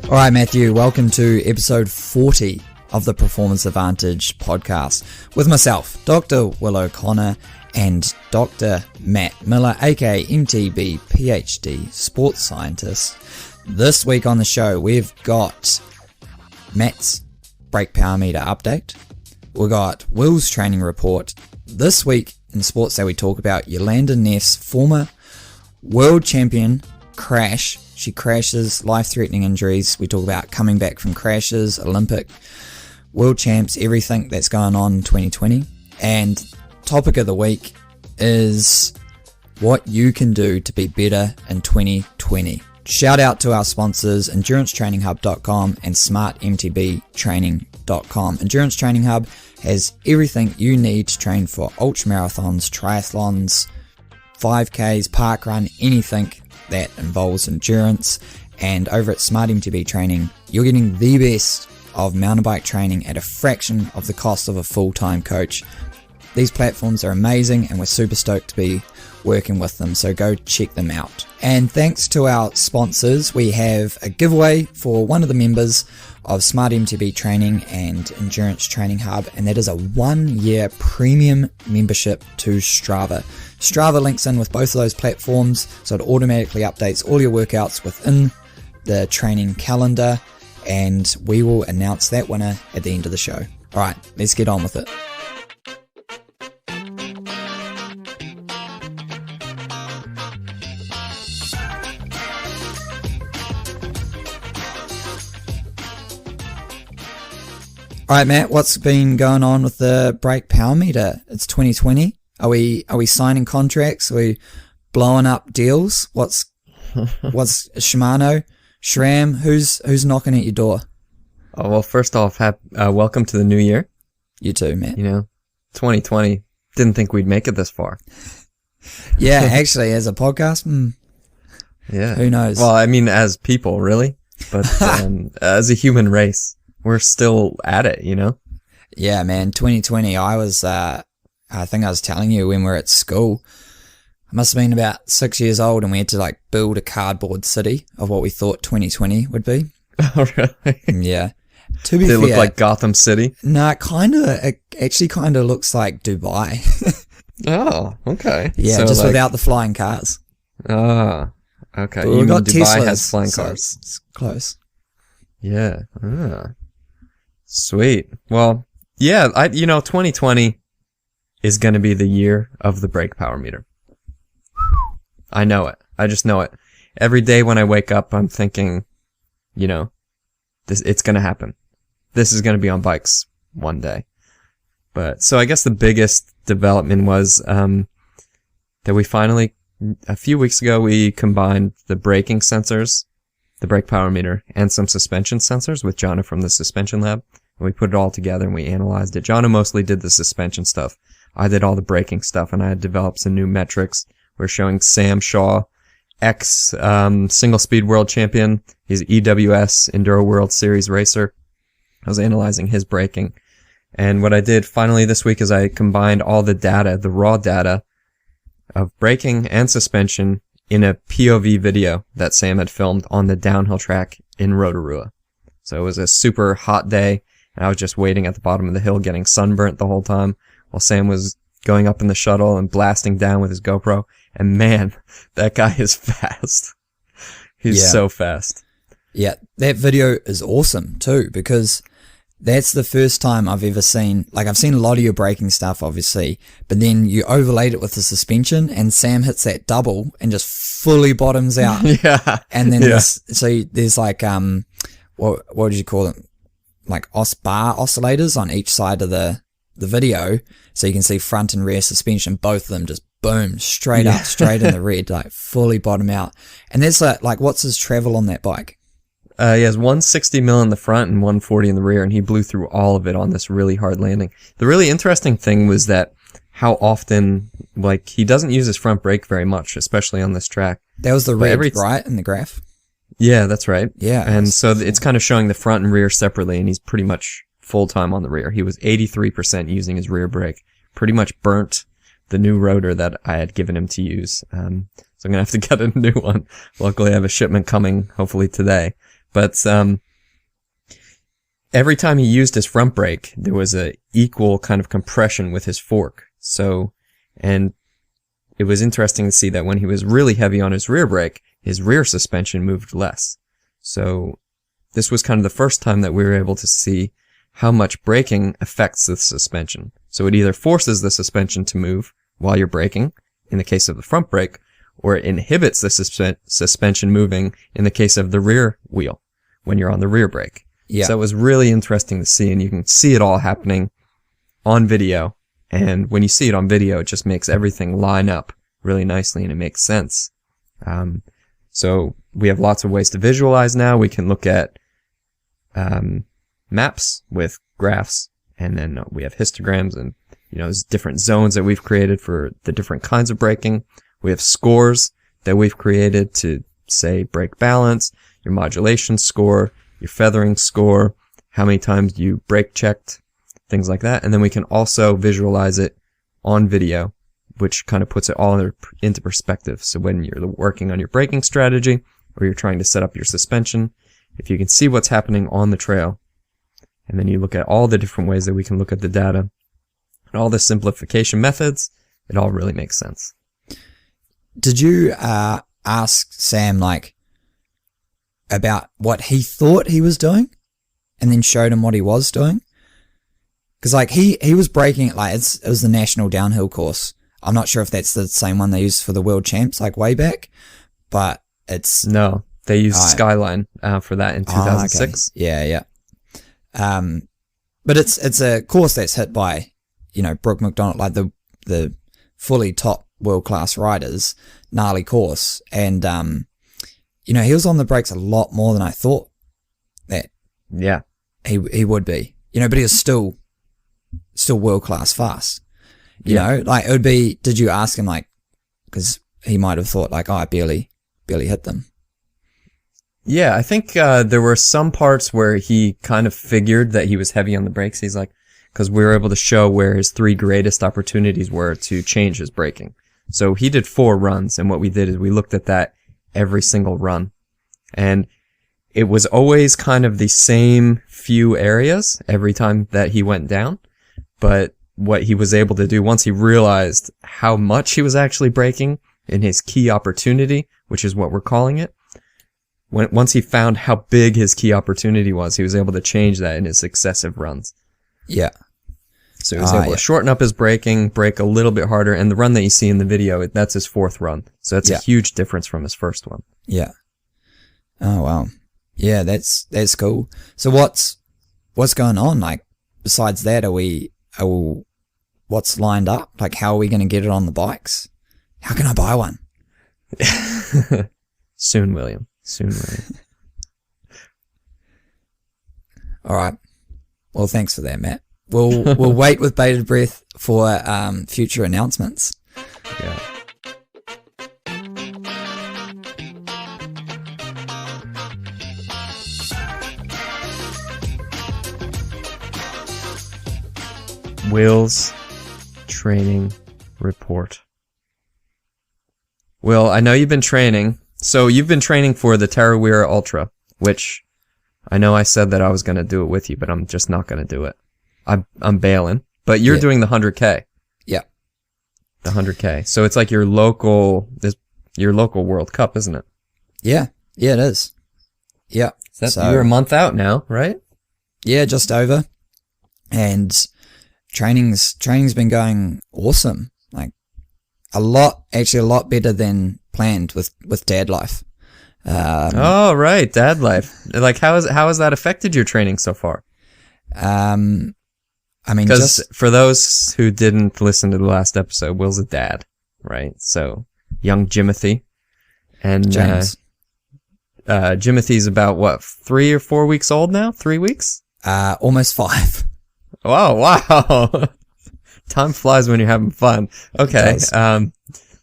All right, Matthew, welcome to episode 40 of the Performance Advantage podcast with myself, Dr. Will O'Connor, and Dr. Matt Miller, aka MTB PhD sports scientist. This week on the show, we've got Matt's brake power meter update. We've got Will's training report. This week in Sports Day, we talk about Jolanda Neff's former world champion crash. She crashes, life-threatening injuries. We talk about coming back from crashes, Olympic, world champs, everything that's going on in 2020. And topic of the week is what you can do to be better in 2020. Shout out to our sponsors, EnduranceTrainingHub.com and SmartMTBTraining.com. Endurance Training Hub has everything you need to train for ultramarathons, triathlons, 5Ks, parkrun, anything that involves endurance. And over at Smart MTB Training, you're getting the best of mountain bike training at a fraction of the cost of a full-time coach. These platforms are amazing and we're super stoked to be working with them, so go check them out. And thanks to our sponsors, we have a giveaway for one of the members of Smart MTB Training and Endurance Training Hub, and that is a 1-year premium membership to Strava. Strava links in with both of those platforms, so it automatically updates all your workouts within the training calendar, and we will announce that winner at the end of the show. Alright, let's get on with it. Alright, Matt, what's been going on with the brake power meter? It's 2020. Are we signing contracts? Are we blowing up deals? What's Shimano, SRAM? Who's knocking at your door? Oh, well, first off, welcome to the new year. You too, Matt. 2020. Didn't think we'd make it this far. Yeah, actually, as a podcast, yeah. Who knows? Well, I mean, as people, really, but as a human race, we're still at it. Yeah, man. 2020. I think I was telling you when we were at school, I must have been about 6 years old, and we had to build a cardboard city of what we thought 2020 would be. Oh, really? Yeah. To be fair, they look like Gotham City? No, it actually kind of looks like Dubai. Oh, okay. Yeah, so just without the flying cars. Ah, okay. But we got Dubai Teslas, has flying so cars. it's close. Yeah. Sweet. Well, yeah, 2020 is going to be the year of the brake power meter. I know it. I just know it. Every day when I wake up, I'm thinking, it's going to happen. This is going to be on bikes one day. So I guess the biggest development was that we finally, a few weeks ago, we combined the braking sensors, the brake power meter, and some suspension sensors with Jonna from the suspension lab. And we put it all together and we analyzed it. Jonna mostly did the suspension stuff. I did all the braking stuff, and I had developed some new metrics. We're showing Sam Shaw, single speed world champion. He's EWS Enduro World Series racer. I was analyzing his braking. And what I did finally this week is I combined all the data, the raw data of braking and suspension in a POV video that Sam had filmed on the downhill track in Rotorua. So it was a super hot day, and I was just waiting at the bottom of the hill getting sunburnt the whole time while Sam was going up in the shuttle and blasting down with his GoPro. And man, that guy is fast. He's so fast. Yeah, that video is awesome too, because that's the first time I've ever seen, I've seen a lot of your braking stuff, obviously, but then you overlaid it with the suspension, and Sam hits that double and just fully bottoms out. Yeah. And then there's what did you call them? Bar oscillators on each side of the video, so you can see front and rear suspension, both of them just boom, straight up, straight in the red, fully bottom out. And there's what's his travel on that bike? He has 160 mil in the front and 140 in the rear, and he blew through all of it on this really hard landing. The really interesting thing was that how often, he doesn't use his front brake very much, especially on this track. That was the red, right, in the graph? Yeah, that's right. Yeah. And so it's kind of showing the front and rear separately, and he's pretty much full-time on the rear. He was 83% using his rear brake. Pretty much burnt the new rotor that I had given him to use. So I'm going to have to get a new one. Luckily, I have a shipment coming, hopefully today. But every time he used his front brake, there was a equal kind of compression with his fork. So, and it was interesting to see that when he was really heavy on his rear brake, his rear suspension moved less. So this was kind of the first time that we were able to see how much braking affects the suspension. So it either forces the suspension to move while you're braking, in the case of the front brake, or it inhibits the suspension moving in the case of the rear wheel when you're on the rear brake. Yeah. So it was really interesting to see, and you can see it all happening on video. And when you see it on video, it just makes everything line up really nicely, and it makes sense. So we have lots of ways to visualize now. We can look at maps with graphs, and then we have histograms, and there's different zones that we've created for the different kinds of braking. We have scores that we've created to say brake balance, your modulation score, your feathering score, how many times you brake checked, things like that. And then we can also visualize it on video, which kind of puts it all into perspective. So when you're working on your braking strategy, or you're trying to set up your suspension, if you can see what's happening on the trail, and then you look at all the different ways that we can look at the data, and all the simplification methods, it all really makes sense. Did you ask Sam about what he thought he was doing, and then showed him what he was doing? Because he was braking it it was the national downhill course. I'm not sure if that's the same one they used for the world champs way back, but it's they used Skyline for that in 2006. Okay. Yeah. But it's a course that's hit by Brooke McDonald, the fully top world class riders, gnarly course, and he was on the brakes a lot more than I thought that he would be, but he was still world class fast. It would be, did you ask him because he might have thought I barely hit them. Yeah, I think there were some parts where he kind of figured that he was heavy on the brakes. He's because we were able to show where his 3 greatest opportunities were to change his braking. So he did 4 runs, and what we did is we looked at that every single run. And it was always kind of the same few areas every time that he went down. But what he was able to do once he realized how much he was actually braking in his key opportunity, which is what we're calling it, once he found how big his key opportunity was, he was able to change that in his successive runs. Yeah. So he was able to shorten up his braking, brake a little bit harder, and the run that you see in the video, that's his 4th run. So that's a huge difference from his first one. Yeah. Oh, wow. Yeah, that's cool. So what's going on? Besides that, what's lined up? How are we going to get it on the bikes? How can I buy one? Soon, William. All right. Well, thanks for that, Matt. We'll wait with bated breath for future announcements. Yeah. Will's training report. Will, I know you've been training. So you've been training for the Tarawera Ultra, which I know I said that I was going to do it with you, but I'm just not going to do it. I'm bailing. But you're doing the 100K. Yeah. The 100K. So it's your local World Cup, isn't it? Yeah. Yeah, it is. Yeah. You're a month out now, right? Yeah, just over. And training's been going awesome. A lot better than planned with dad life. Oh, right. Dad life. How has that affected your training so far? Because for those who didn't listen to the last episode, Will's a dad, right? So young Jimothy and James. Jimothy's about 3 or 4 weeks old now? 3 weeks? Almost 5. Oh, wow. Time flies when you're having fun. Okay.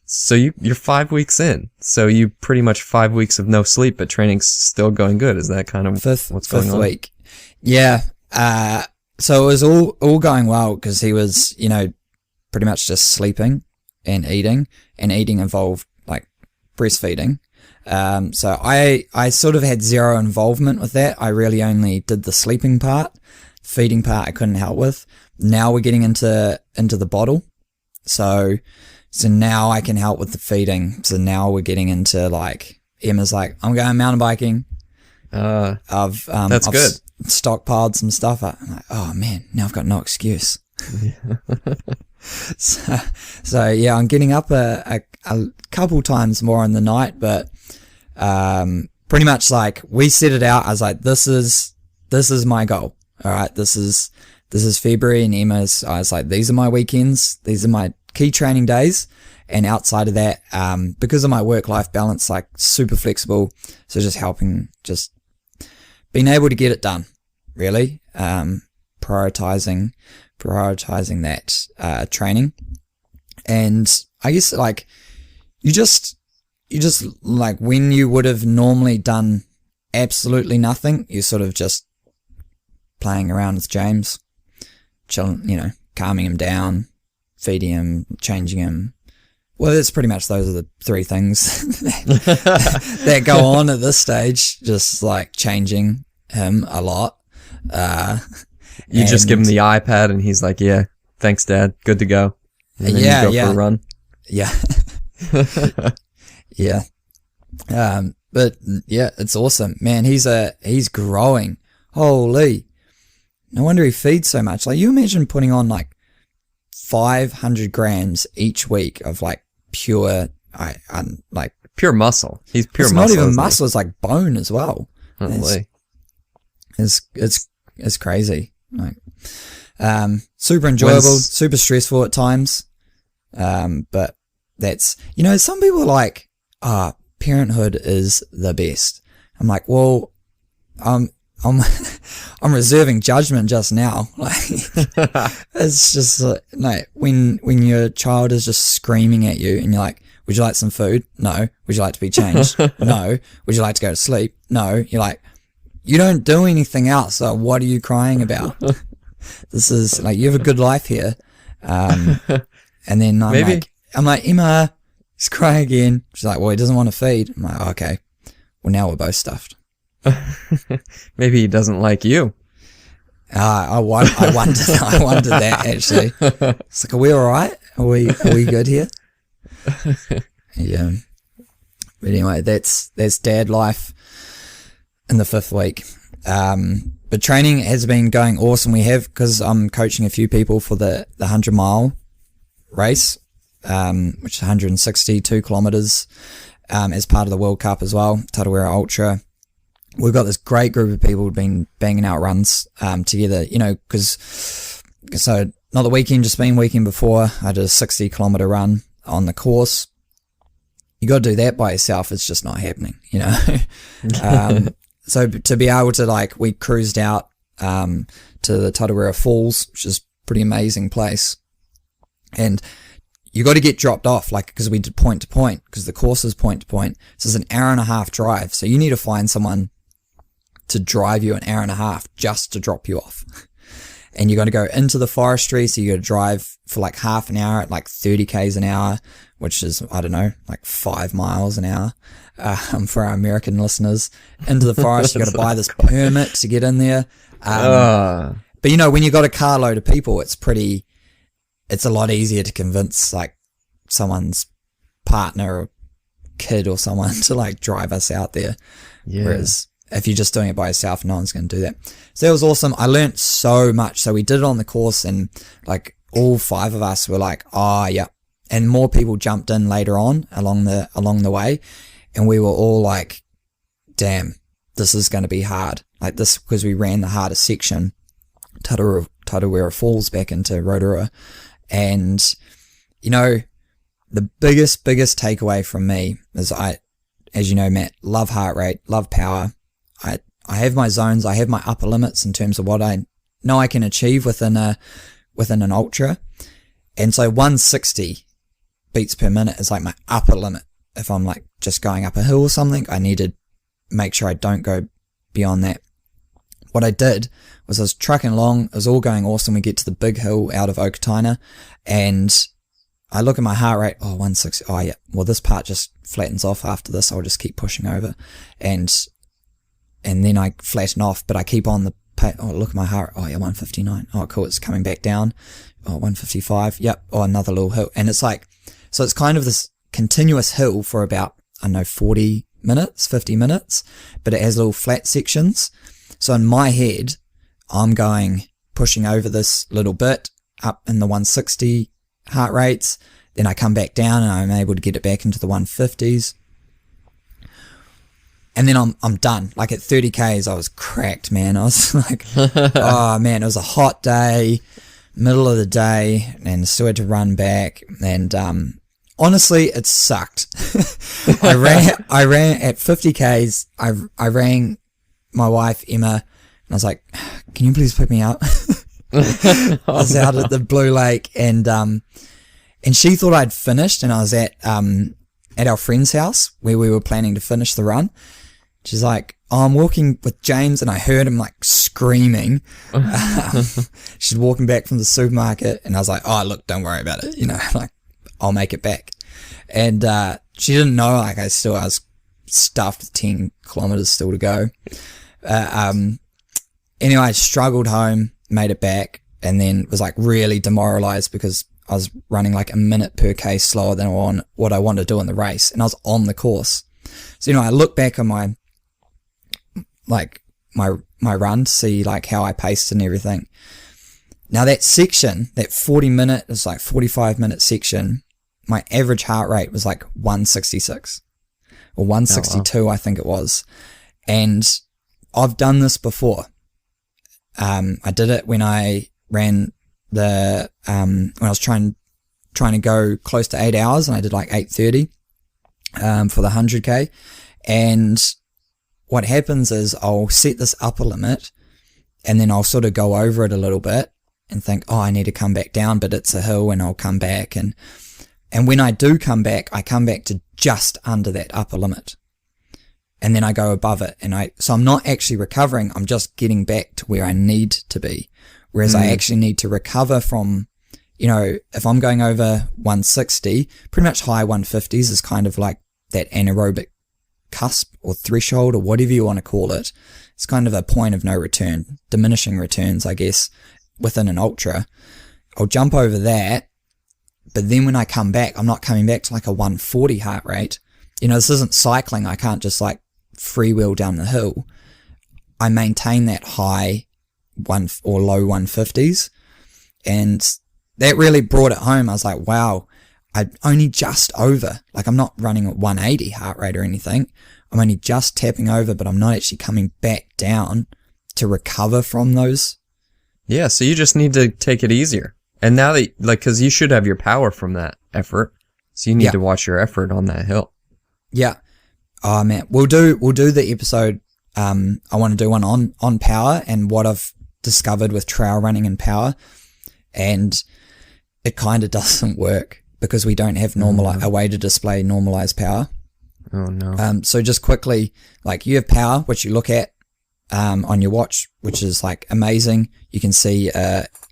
So you're 5 weeks in. So you pretty much 5 weeks of no sleep, but training's still going good. Is that kind of what's going on? 5th week. Yeah. So it was all going well because he was, pretty much just sleeping and eating involved breastfeeding. So I sort of had zero involvement with that. I really only did the sleeping part. Feeding part I couldn't help with. Now we're getting into the bottle. So now I can help with the feeding. So now we're getting into like, Emma's like, I'm going mountain biking. I've good. Stockpiled some stuff. I'm like, oh man, now I've got no excuse. So yeah, I'm getting up a couple times more in the night, but pretty much like we set it out. I was like, this is my goal. All right, this is February, and Emma's. I was like, these are my weekends. These are my key training days, and outside of that, because of my work-life balance, like super flexible. So just being able to get it done, really. Prioritizing that training, and I guess like you just like when you would have normally done absolutely nothing, you sort of just playing around with James, chilling, calming him down, feeding him, changing him. Well, that's pretty much, those are the three things that go on at this stage, just like changing him a lot. You just give him the iPad and he's like, yeah, thanks Dad, good to go. And then you go for a run. Yeah. Yeah. But yeah, it's awesome, man. He's growing. Holy. No wonder he feeds so much. Like, you imagine putting on like 500 grams each week of like pure, like pure muscle. He's pure it's muscle. Not even muscle, it's like bone as well. Holy. It's crazy. Like, super enjoyable, super stressful at times. But that's, some people are like, parenthood is the best. I'm like, well, I'm reserving judgment just now. Like, it's just like, when your child is just screaming at you and you're like, would you like some food? No. Would you like to be changed? No. Would you like to go to sleep? No. You're like, you don't do anything else. So what are you crying about? This is like, you have a good life here. And then I'm like, Emma, he's crying again. She's like, well, he doesn't want to feed. I'm like, okay. Well, now we're both stuffed. Maybe he doesn't like you. I wondered that actually. It's like, are we all right? Are we good here? Yeah. But anyway, that's dad life in the 5th week. But training has been going awesome. We have, because I'm coaching a few people for the 100-mile race, which is 162 kilometers, as part of the World Cup as well, Tarawera Ultra. We've got this great group of people who've been banging out runs together, so not the weekend, just been weekend before, I did a 60-kilometer run on the course. You got to do that by yourself. It's just not happening, So to be able to, we cruised out to the Tarawera Falls, which is a pretty amazing place. And you got to get dropped off, because we did point to point, because the course is point to point. So it's an hour-and-a-half drive. So you need to find someone to drive you an hour-and-a-half just to drop you off. And you got to go into the forestry. So you got to drive for half an hour at 30 k's an hour, which is, I don't know, 5 miles an hour. For our American listeners, into the forest, you got to buy this permit to get in there. But when you got a carload of people, it's a lot easier to convince someone's partner or kid or someone to drive us out there. Yeah. Whereas if you're just doing it by yourself, no one's going to do that. So that was awesome. I learned so much. So we did it on the course, and all 5 of us were like, oh yeah. And more people jumped in later on along the way. And we were all like, damn, this is going to be hard. This, because we ran the hardest section, Tarawera Falls back into Rotorua. And, the biggest takeaway from me is as you know, Matt, love heart rate, love power. I have my zones. I have my upper limits in terms of what I know I can achieve within an ultra. And so 160 beats per minute is my upper limit. If I'm just going up a hill or something, I need to make sure I don't go beyond that. What I did was I was trucking along. It was all going awesome. We get to the big hill out of Okataina, and I look at my heart rate, 160. Oh yeah, well this part just flattens off after this. I'll just keep pushing over, and then I flatten off, but I keep on the look at my heart. Oh yeah, 159. Oh cool, it's coming back down. Oh, 155. Yep. Oh, another little hill. And it's like, so it's kind of this continuous hill for about, 40 minutes, 50 minutes, but it has little flat sections. So in my head, I'm pushing over this little bit up in the 160 heart rates. Then I come back down and I'm able to get it back into the 150s. And then I'm done. Like at 30Ks, I was cracked, man. I was like, oh man, it was a hot day, middle of the day, and still had to run back. And honestly, it sucked. I ran at 50Ks. I rang my wife Emma, and I was like, "Can you please pick me up?" I was out at the Blue Lake, and she thought I'd finished, and I was at our friend's house where we were planning to finish the run. She's like, "Oh, I'm walking with James," and I heard him like screaming. She's walking back from the supermarket, and I was like, "Oh, look, don't worry about it. Like, I'll make it back." And she didn't know, like, I was stuffed with 10 kilometers still to go. Anyway, I struggled home, made it back, and then was like really demoralized because I was running like a minute per K slower than what I wanted to do in the race, and I was on the course. So, I look back on my run to see like how I paced and everything. Now that section, that 45-minute section, my average heart rate was like 166 or 162, oh, wow. I think it was. And I've done this before. I did it when I ran when I was trying to go close to 8 hours, and I did like 8:30 for the 100K. And what happens is I'll set this upper limit, and then I'll sort of go over it a little bit and think, oh, I need to come back down, but it's a hill, and I'll come back. And when I do come back, I come back to just under that upper limit, and then I go above it. So I'm not actually recovering. I'm just getting back to where I need to be. Whereas I actually need to recover from, if I'm going over 160, pretty much high 150s is kind of like that anaerobic cusp or threshold or whatever you want to call it. It's kind of a point of no return, diminishing returns, I guess, within an ultra. I'll jump over that, but then when I come back, I'm not coming back to like a 140 heart rate. This isn't cycling. I can't just like freewheel down the hill. I maintain that high or low 150s, and that really brought it home. I was like, wow, I'm only just over. Like, I'm not running at 180 heart rate or anything. I'm only just tapping over, but I'm not actually coming back down to recover from those. Yeah, so you just need to take it easier. And now that, because you should have your power from that effort, so you need to watch your effort on that hill. Yeah. Oh man, we'll do the episode. I want to do one on power and what I've discovered with trail running and power, and it kind of doesn't work because we don't have a way to display normalized power. Oh no. So just quickly, like, you have power, which you look at on your watch, which is like amazing. You can see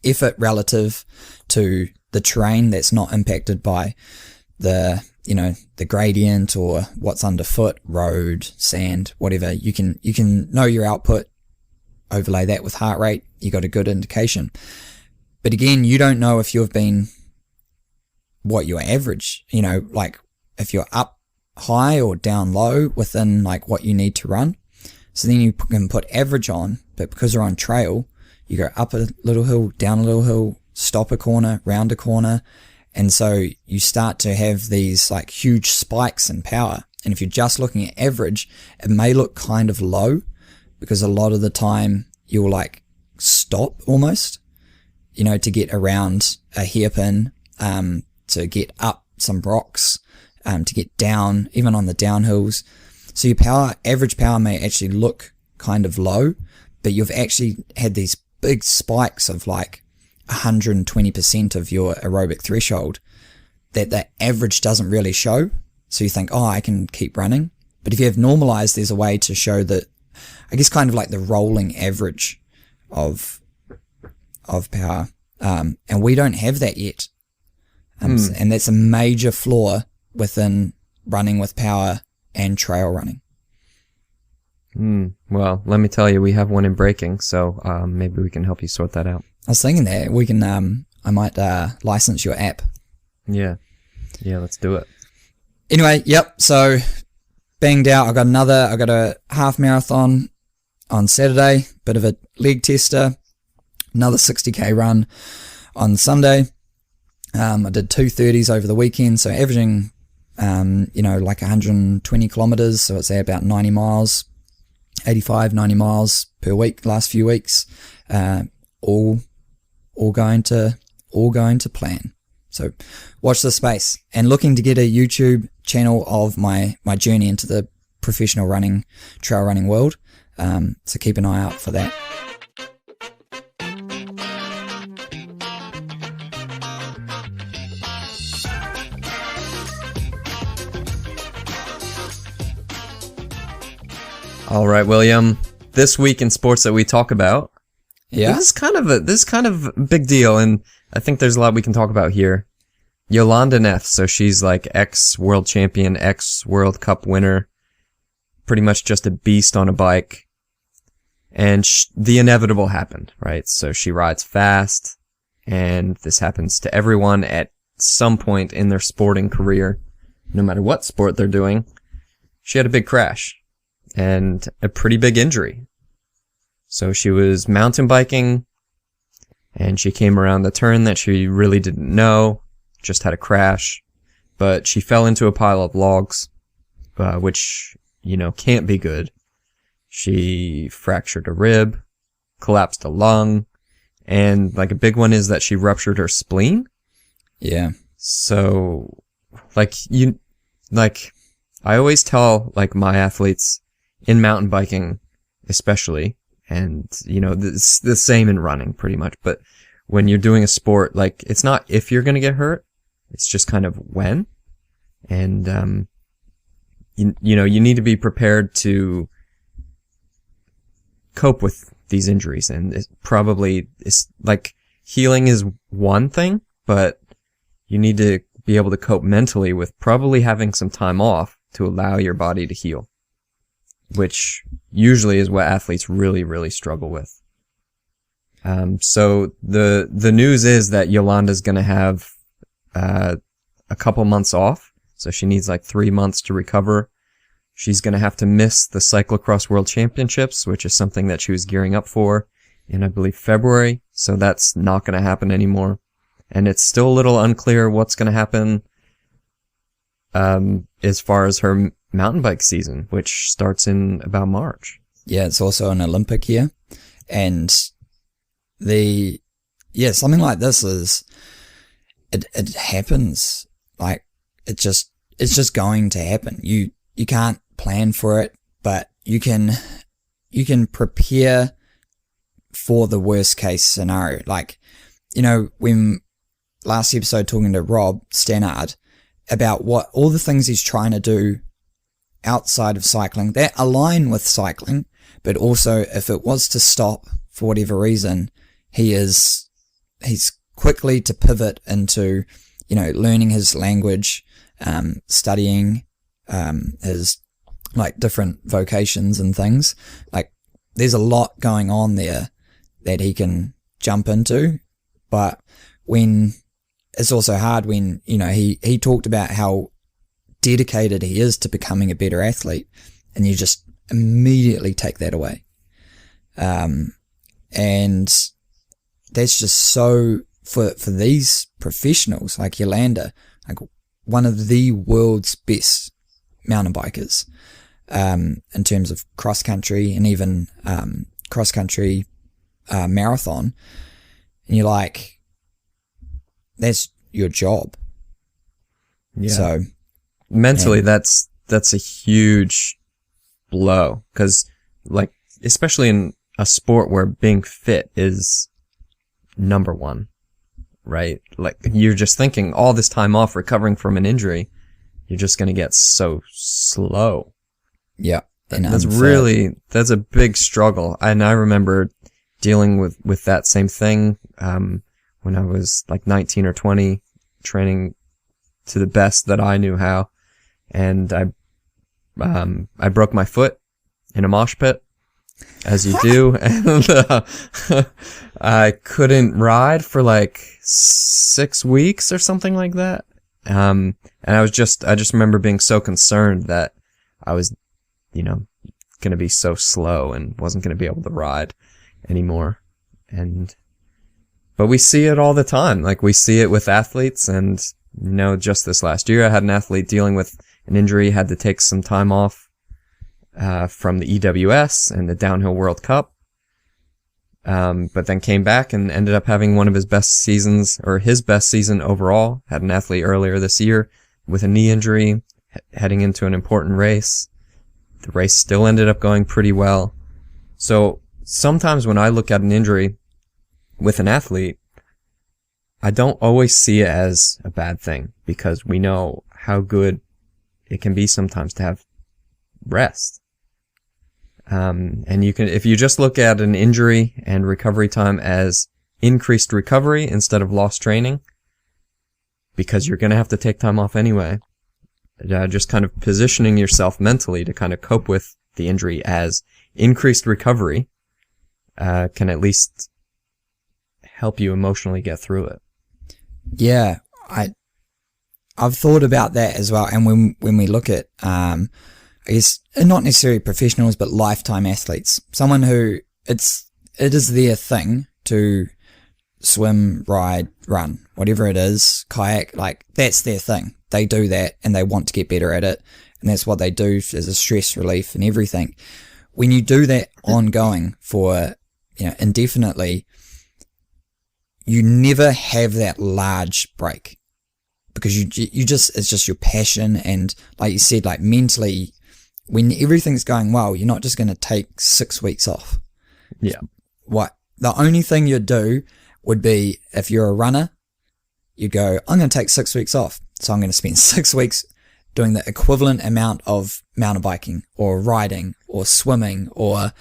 effort relative to the terrain that's not impacted by the gradient or what's underfoot, road, sand, whatever. You can know your output, overlay that with heart rate, you got a good indication. But again, you don't know if you've been what your average, like if you're up high or down low within like what you need to run. So then you can put average on, but because you're on trail, you go up a little hill, down a little hill, stop a corner, round a corner. And so you start to have these like huge spikes in power. And if you're just looking at average, it may look kind of low because a lot of the time you'll like stop almost, to get around a hairpin, to get up some rocks, to get down, even on the downhills. So your average power may actually look kind of low, but you've actually had these big spikes of like 120% of your aerobic threshold that the average doesn't really show. So you think, oh, I can keep running. But if you have normalized, there's a way to show that, I guess, kind of like the rolling average of power. And we don't have that yet. And that's a major flaw within running with power and trail running. Well, let me tell you, we have one in breaking, so maybe we can help you sort that out. I was thinking that we can, I might license your app. Yeah, let's do it. Anyway, yep, so banged out. I got a half marathon on Saturday, bit of a leg tester, another 60k run on Sunday. I did 2:30s over the weekend, so averaging, like 120 kilometers, so it's about 90 miles, 85, 90 miles per week, last few weeks, all going to plan. So watch the space, and looking to get a YouTube channel of my journey into the professional trail running world. So keep an eye out for that. All right, William. This week in sports that we talk about, this is kind of a big deal, and I think there's a lot we can talk about here. Jolanda Neff, so she's like ex-world champion, ex-World Cup winner, pretty much just a beast on a bike, and the inevitable happened, right? So she rides fast, and this happens to everyone at some point in their sporting career, no matter what sport they're doing. She had a big crash and a pretty big injury. So she was mountain biking, and she came around the turn that she really didn't know, just had a crash, but she fell into a pile of logs, which, can't be good. She fractured a rib, collapsed a lung, and like a big one is that she ruptured her spleen. Yeah. So, I always tell my athletes in mountain biking, especially, and it's the same in running pretty much, but when you're doing a sport, it's not if you're going to get hurt, it's just kind of when. And, you need to be prepared to cope with these injuries. And it's healing is one thing, but you need to be able to cope mentally with probably having some time off to allow your body to heal, which usually is what athletes really, really struggle with. So the news is that Jolanda's going to have a couple months off, so she needs 3 months to recover. She's going to have to miss the Cyclocross World Championships, which is something that she was gearing up for in, I believe, February, so that's not going to happen anymore. And it's still a little unclear what's going to happen as far as her mountain bike season, which starts in about March. Yeah, it's also an Olympic year, and something like this it happens. It's just going to happen. You can't plan for it, but you can prepare for the worst case scenario. When last episode talking to Rob Stannard about what all the things he's trying to do outside of cycling that align with cycling, but also if it was to stop for whatever reason, he's quickly to pivot into, learning his language, studying, his different vocations and things. There's a lot going on there that he can jump into, but when it's also hard when, he talked about how dedicated he is to becoming a better athlete, and you just immediately take that away. And that's just so, for these professionals like Jolanda, one of the world's best mountain bikers, in terms of cross country and even, cross country, marathon. And you're that's your job. Yeah. So mentally, that's a huge blow, because especially in a sport where being fit is number one, right? You're just thinking all this time off recovering from an injury, you're just going to get so slow. Yeah. And that's a big struggle. And I remember dealing with that same thing, when I was 19 or 20, training to the best that I knew how. And I broke my foot in a mosh pit, as you do. And I couldn't ride for like 6 weeks or something like that. And I just remember being so concerned that I was, going to be so slow and wasn't going to be able to ride anymore. But we see it all the time. Like, we see it with athletes, and, just this last year I had an athlete dealing with an injury, had to take some time off, from the EWS and the Downhill World Cup. But then came back and ended up having one of his best seasons, or his best season overall. Had an athlete earlier this year with a knee injury, heading into an important race. The race still ended up going pretty well. So sometimes when I look at an injury with an athlete, I don't always see it as a bad thing, because we know how good it can be sometimes to have rest. And you can, if you just look at an injury and recovery time as increased recovery instead of lost training, because you're going to have to take time off anyway, just kind of positioning yourself mentally to kind of cope with the injury as increased recovery, can at least help you emotionally get through it. Yeah, I've thought about that as well. And when we look at, I guess, not necessarily professionals, but lifetime athletes, someone who it is their thing to swim, ride, run, whatever it is, kayak, like, that's their thing. They do that and they want to get better at it. And that's what they do as a stress relief and everything. When you do that ongoing for, indefinitely, you never have that large break, because it's just your passion. And like you said, like, mentally, when everything's going well, you're not just going to take 6 weeks off. Yeah. The only thing you'd do would be, if you're a runner, you go, I'm going to take 6 weeks off. So I'm going to spend 6 weeks doing the equivalent amount of mountain biking or riding or swimming or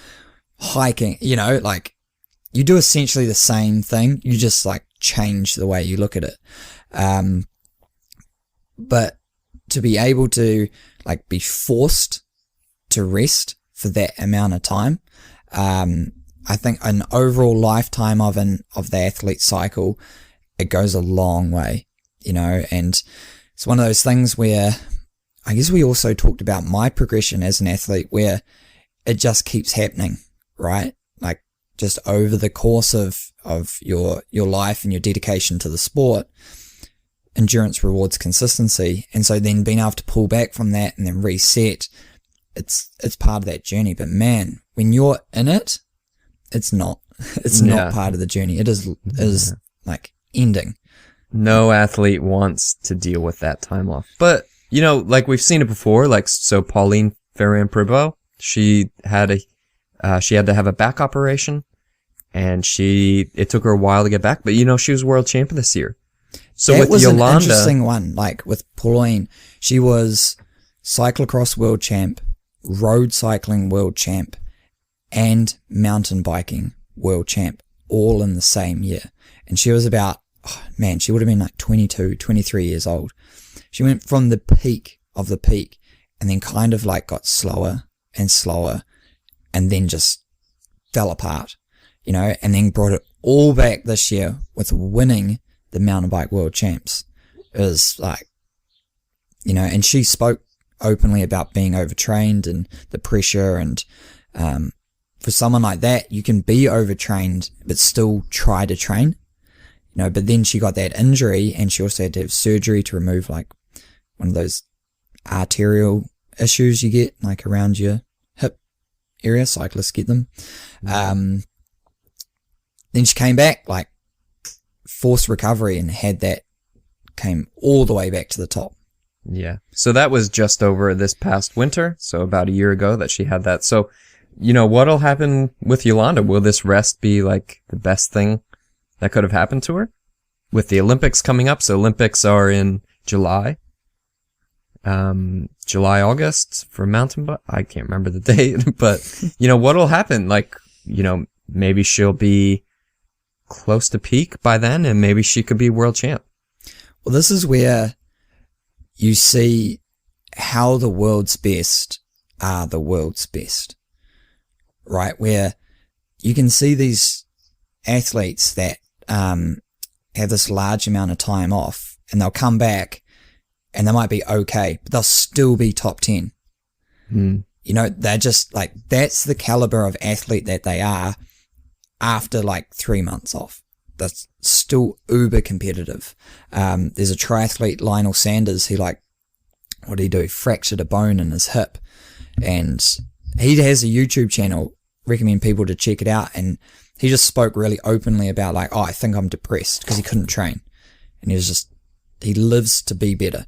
hiking, like, you do essentially the same thing. You just, like, change the way you look at it. But to be able to, like, be forced to rest for that amount of time, I think an overall lifetime of the athlete cycle, it goes a long way, and it's one of those things where, I guess we also talked about my progression as an athlete, where it just keeps happening, right? Like, just over the course of your life and your dedication to the sport, endurance rewards consistency. And so then being able to pull back from that and then reset, it's part of that journey. But man, when you're in it, it's not part of the journey. It is like ending. No athlete wants to deal with that time off. But, like, we've seen it before, like, so Pauline Ferrand-Prévot, she had to have a back operation, and it took her a while to get back, but she was world champion this year. So that with was Yolanda, an interesting one. Like, with Pauline, she was cyclocross world champ, road cycling world champ, and mountain biking world champ, all in the same year. And she was about, she would have been like 22, 23 years old. She went from the peak of the peak, and then kind of like got slower and slower, and then just fell apart, and then brought it all back this year with winning the mountain bike world champs. It was like, and she spoke openly about being overtrained and the pressure, and for someone like that, you can be overtrained but still try to train, but then she got that injury, and she also had to have surgery to remove, like, one of those arterial issues you get, like, around your hip area. Cyclists get them. Then she came back, like, forced recovery, and came all the way back to the top. Yeah. So that was just over this past winter. So about a year ago that she had that. So, what'll happen with Yolanda? Will this rest be, like, the best thing that could have happened to her? With the Olympics coming up. So Olympics are in July. August for mountain bike. I can't remember the date, but, what'll happen? Like, maybe she'll be close to peak by then, and maybe she could be world champ. Well, this is where you see how the world's best are the world's best, right? Where you can see these athletes that have this large amount of time off, and they'll come back and they might be okay, but they'll still be top 10. You know, they're just like, that's the caliber of athlete that they are after like 3 months off. That's still uber competitive. There's a triathlete, Lionel Sanders, he like, what did he do? Fractured a bone in his hip, and he has a YouTube channel. Recommend people to check it out. And he just spoke really openly about like, oh, I think I'm depressed because he couldn't train, and he lives to be better.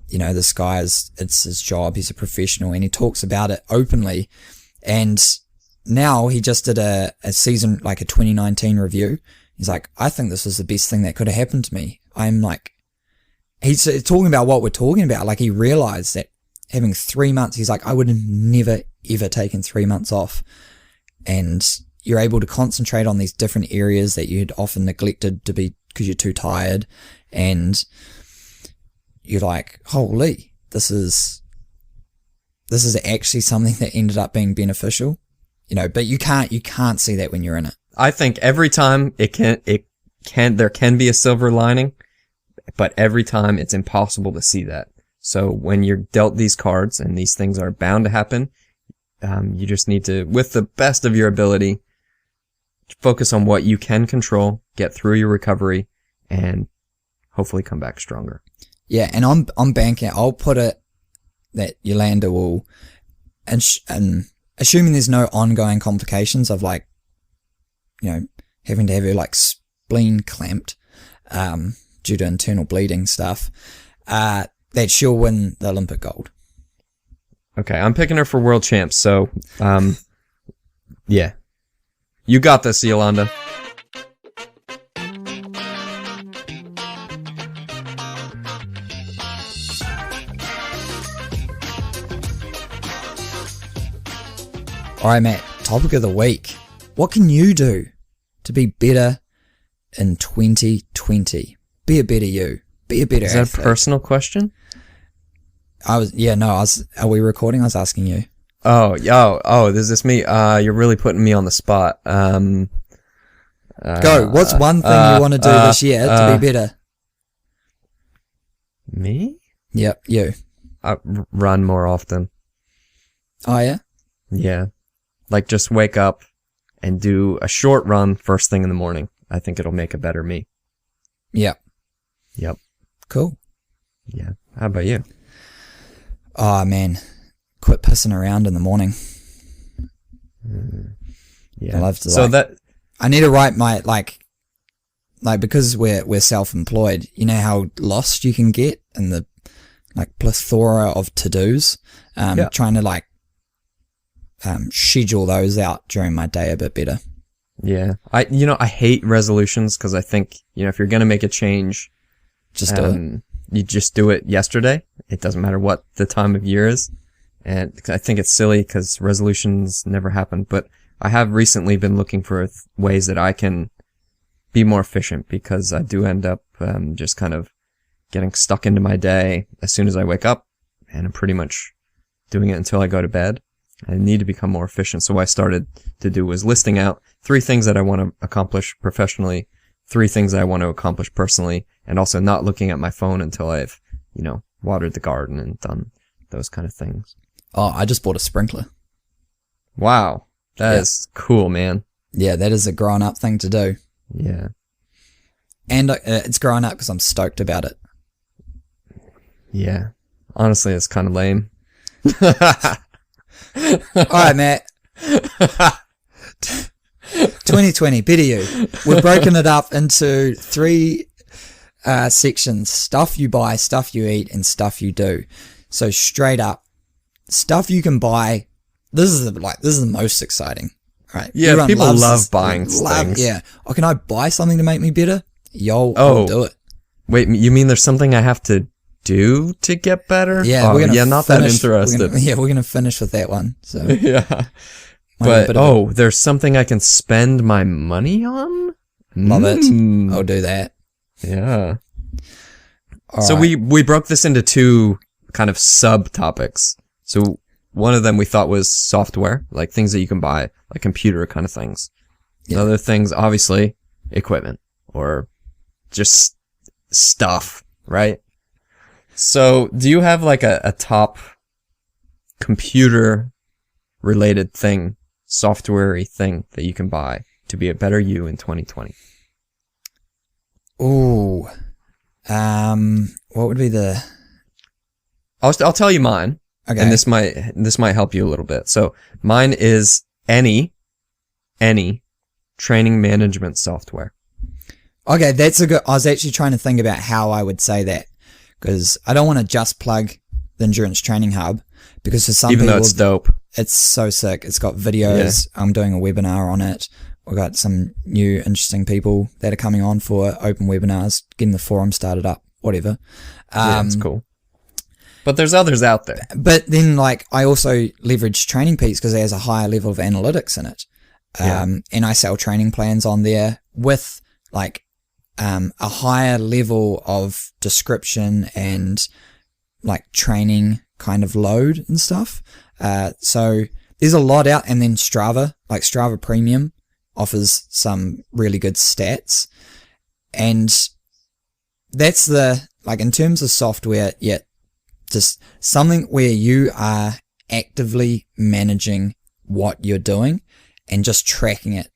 You know, this guy it's his job. He's a professional, and he talks about it openly. And now he just did a season, like a 2019 review. He's like, I think this was the best thing that could have happened to me. I'm like, he's talking about what we're talking about. Like, he realized that having 3 months, he's like, I would have never, ever taken 3 months off. And you're able to concentrate on these different areas that you'd often neglected to be because you're too tired. And you're like, holy, this is actually something that ended up being beneficial, you know, but you can't see that when you're in it. I think every time there can be a silver lining, but every time it's impossible to see that. So when you're dealt these cards and these things are bound to happen, you just need to, with the best of your ability, focus on what you can control, get through your recovery, and hopefully come back stronger. Yeah, and I'm banking. I'll put it that Yolanda will, and assuming there's no ongoing complications of like, you know, having to have her like spleen clamped due to internal bleeding stuff, that she'll win the Olympic gold. Okay, I'm picking her for world champs. So, yeah, you got this, Yolanda. All right, Matt, topic of the week. What can you do to be better in 2020? Be a better you. Be a better athlete. Is that a personal question? Are we recording? I was asking you. Oh, is this me? You're really putting me on the spot. Go. What's one thing you want to do this year to be better? Me? Yep, you. Run more often. Oh, yeah? Yeah. Like, just wake up and do a short run first thing in the morning. I think it'll make a better me. Yep. Yep. Cool. Yeah. How about you? Oh, man. Quit pissing around in the morning. Yeah. I love to, so I need to write my, like because we're self-employed, you know how lost you can get in the, like, plethora of to-dos? Trying to, like, schedule those out during my day a bit better. Yeah. I hate resolutions because I think, if you're going to make a change, just do it. You just do it yesterday. It doesn't matter what the time of year is. And I think it's silly because resolutions never happen. But I have recently been looking for ways that I can be more efficient because I do end up just kind of getting stuck into my day as soon as I wake up, and I'm pretty much doing it until I go to bed. I need to become more efficient. So what I started to do was listing out 3 things that I want to accomplish professionally, 3 things that I want to accomplish personally, and also not looking at my phone until I've, watered the garden and done those kind of things. Oh, I just bought a sprinkler. Wow. That is cool, man. Yeah, that is a grown-up thing to do. Yeah. And it's grown up because I'm stoked about it. Yeah. Honestly, it's kind of lame. All right, Matt. 2020, better you. We've broken it up into 3 sections: stuff you buy, stuff you eat, and stuff you do. So straight up, stuff you can buy. This is the most exciting, right? Yeah, Everyone people loves love buying things. Yeah. Oh, can I buy something to make me better? I'll do it. Wait, you mean there's something I have to do to get better? Yeah, not that interested. We're gonna finish with that one. So yeah, but there's something I can spend my money on. Love it. I'll do that. Yeah. So we broke this into two kind of subtopics. So one of them we thought was software, like things that you can buy, like computer kind of things. Yeah. The other things, obviously, equipment or just stuff, right? So do you have like a top computer related thing, software-y thing that you can buy to be a better you in 2020? Ooh. What would be the... I'll tell you mine. Okay. And this might help you a little bit. So mine is any training management software. Okay, that's a good... I was actually trying to think about how I would say that, because I don't want to just plug the Endurance Training Hub, because for some Even people... though it's dope. It's so sick. It's got videos. Yeah. I'm doing a webinar on it. We've got some new interesting people that are coming on for open webinars, getting the forum started up, whatever. Yeah, it's cool. But there's others out there. But then, like, I also leverage Training Peaks because it has a higher level of analytics in it. And I sell training plans on there with, like, a higher level of description and, like, training kind of load and stuff. So there's a lot out. And then Strava, like Strava Premium, offers some really good stats. And that's in terms of software, just something where you are actively managing what you're doing and just tracking it.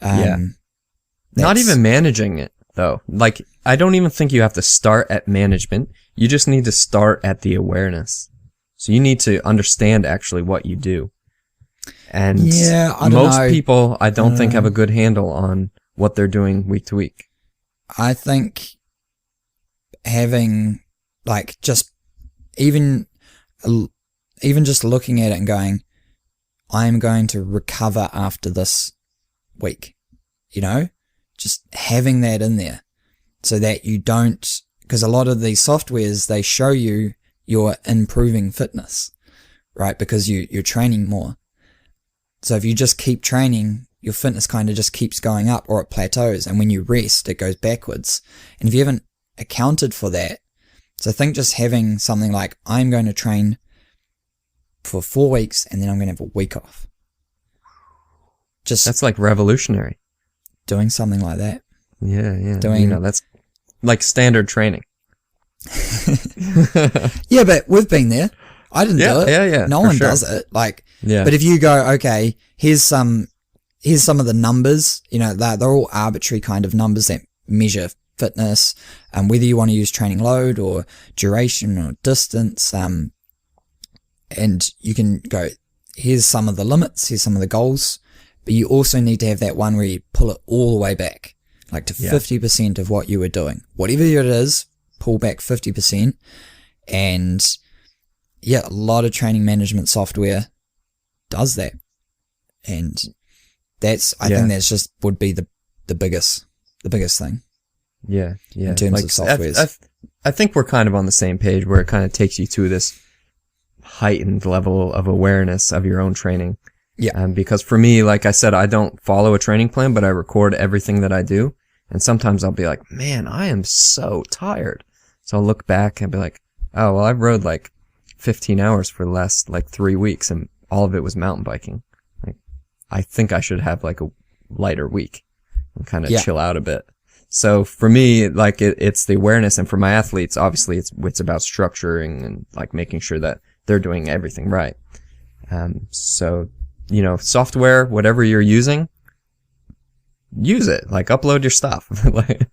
Not even managing it, though. Like, I don't even think you have to start at management. You just need to start at the awareness. So you need to understand actually what you do. And most people, I don't think, have a good handle on what they're doing week to week. I think having, like, just even just looking at it and going, I'm going to recover after this week, just having that in there so that you don't, because a lot of these softwares, they show you you're improving fitness, right? Because you're training more. So if you just keep training, your fitness kind of just keeps going up or it plateaus. And when you rest, it goes backwards. And if you haven't accounted for that, so I think just having something like, I'm going to train for 4 weeks and then I'm going to have a week off. That's like revolutionary. Doing something like that. Yeah. That's like standard training. Yeah, but we've been there. I didn't do it. Yeah. No one does it. But if you go, okay, here's some of the numbers, they're all arbitrary kind of numbers that measure fitness, whether you want to use training load or duration or distance, and you can go, here's some of the limits, here's some of the goals, but you also need to have that one where you pull it all the way back, like to 50% of what you were doing. Whatever it is, pull back 50%, and a lot of training management software does that, and I think that's would be the biggest thing. Yeah. In terms of softwares. I think we're kind of on the same page where it kind of takes you to this heightened level of awareness of your own training. Yeah. Because for me, like I said, I don't follow a training plan, but I record everything that I do. And sometimes I'll be like, man, I am so tired. So I'll look back and be like, oh, well, I rode like 15 hours for the last like 3 weeks and all of it was mountain biking. Like, I think I should have like a lighter week and kind of chill out a bit. So for me, like it's the awareness, and for my athletes, obviously it's about structuring and like making sure that they're doing everything right. So, software, whatever you're using, use it, like upload your stuff, like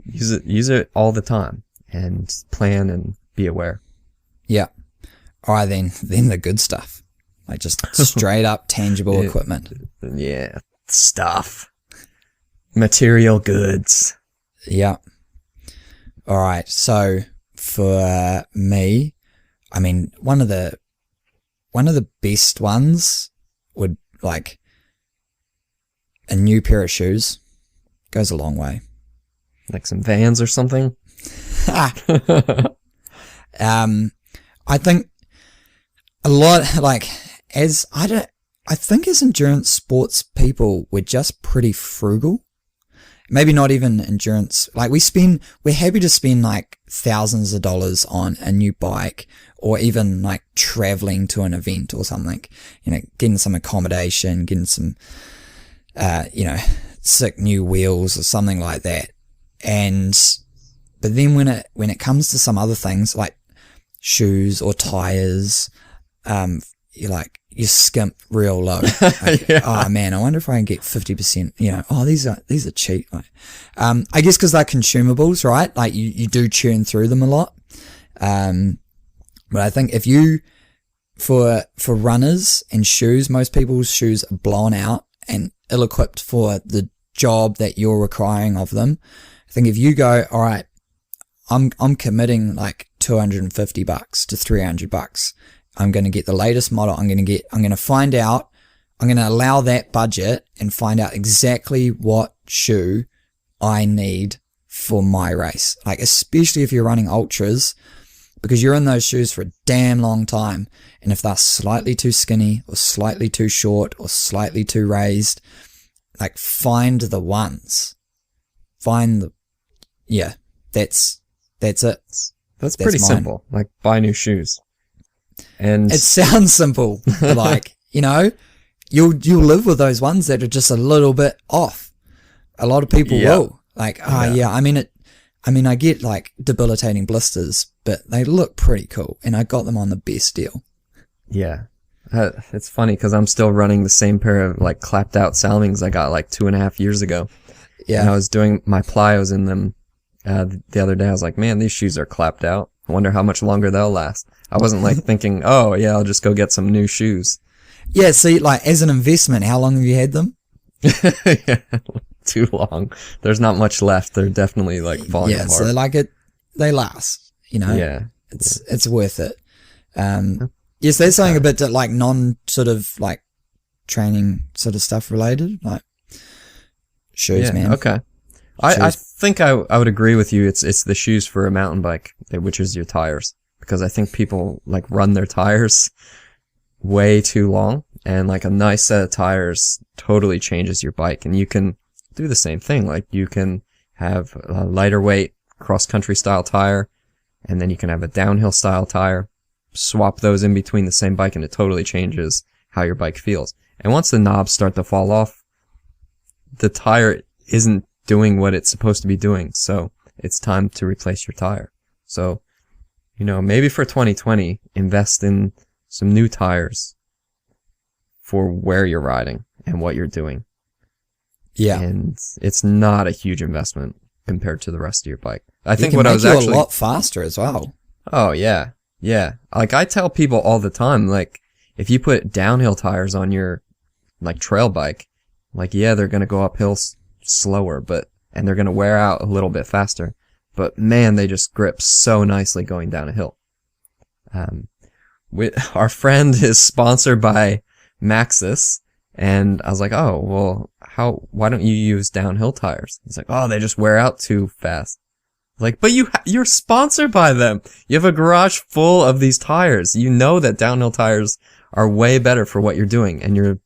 use it all the time and plan and be aware. Yeah. All right, then the good stuff, like just straight up tangible equipment. Yeah. Stuff. Material goods. Yeah. All right. So for me, I mean, one of the best ones would, like, a new pair of shoes goes a long way. Like some Vans or something. I think a lot, like, I think as endurance sports people, we're just pretty frugal. maybe not even endurance. Like we're happy to spend like thousands of dollars on a new bike, or even like traveling to an event or something, getting some accommodation, getting some, sick new wheels or something like that. But then when it comes to some other things like shoes or tires, you skimp real low. Like, Yeah. Oh man, I wonder if I can get 50%, these are cheap. I guess cause they're consumables, right? Like you do churn through them a lot. But I think if you, for runners and shoes, most people's shoes are blown out and ill-equipped for the job that you're requiring of them. I think if you go, all right, I'm committing like $250 to $300. I'm going to get the latest model. I'm going to allow that budget and find out exactly what shoe I need for my race. Like, especially if you're running ultras, because you're in those shoes for a damn long time. And if they're slightly too skinny or slightly too short or slightly too raised, like find the ones. That's it. That's pretty mine. simple. Like, buy new shoes. And It sounds simple, but like, you'll live with those ones that are just a little bit off. A lot of people Yeah. will. Like, I get like debilitating blisters, but they look pretty cool, and I got them on the best deal. yeah, it's funny because I'm still running the same pair of like clapped out Salmings I got like 2.5 years ago. Yeah. And I was doing my plyos in them the other day. I was like, man, these shoes are clapped out. I wonder how much longer they'll last. I wasn't like thinking, oh yeah, I'll just go get some new shoes. Yeah. See, like as an investment, how long have you had them? Yeah, too long. There's not much left. They're definitely like falling apart. So they last, Yeah. it's worth it. Yes, there's something a bit like non sort of like training sort of stuff related, like shoes, Yeah, man. okay. I think I would agree with you. It's the shoes for a mountain bike, which is your tires, because I think people like run their tires way too long, and like a nice set of tires totally changes your bike. And you can do the same thing. Like you can have a lighter weight cross country style tire, and then you can have a downhill style tire. Swap those in between the same bike, and it totally changes how your bike feels. And once the knobs start to fall off, the tire isn't doing what it's supposed to be doing. So it's time to replace your tire. So, maybe for 2020, invest in some new tires for where you're riding and what you're doing. Yeah. And it's not a huge investment compared to the rest of your bike. I think it can what I make was you actually, a lot faster as well. oh yeah. Yeah. Like I tell people all the time, like if you put downhill tires on your like trail bike, like yeah, they're going to go uphill slower, and they're going to wear out a little bit faster, but man, they just grip so nicely going down a hill. Our friend is sponsored by Maxxis, and I was like, oh, well, why don't you use downhill tires? He's like, oh, they just wear out too fast. Like, but you're sponsored by them. You have a garage full of these tires. You know that downhill tires are way better for what you're doing, and you're,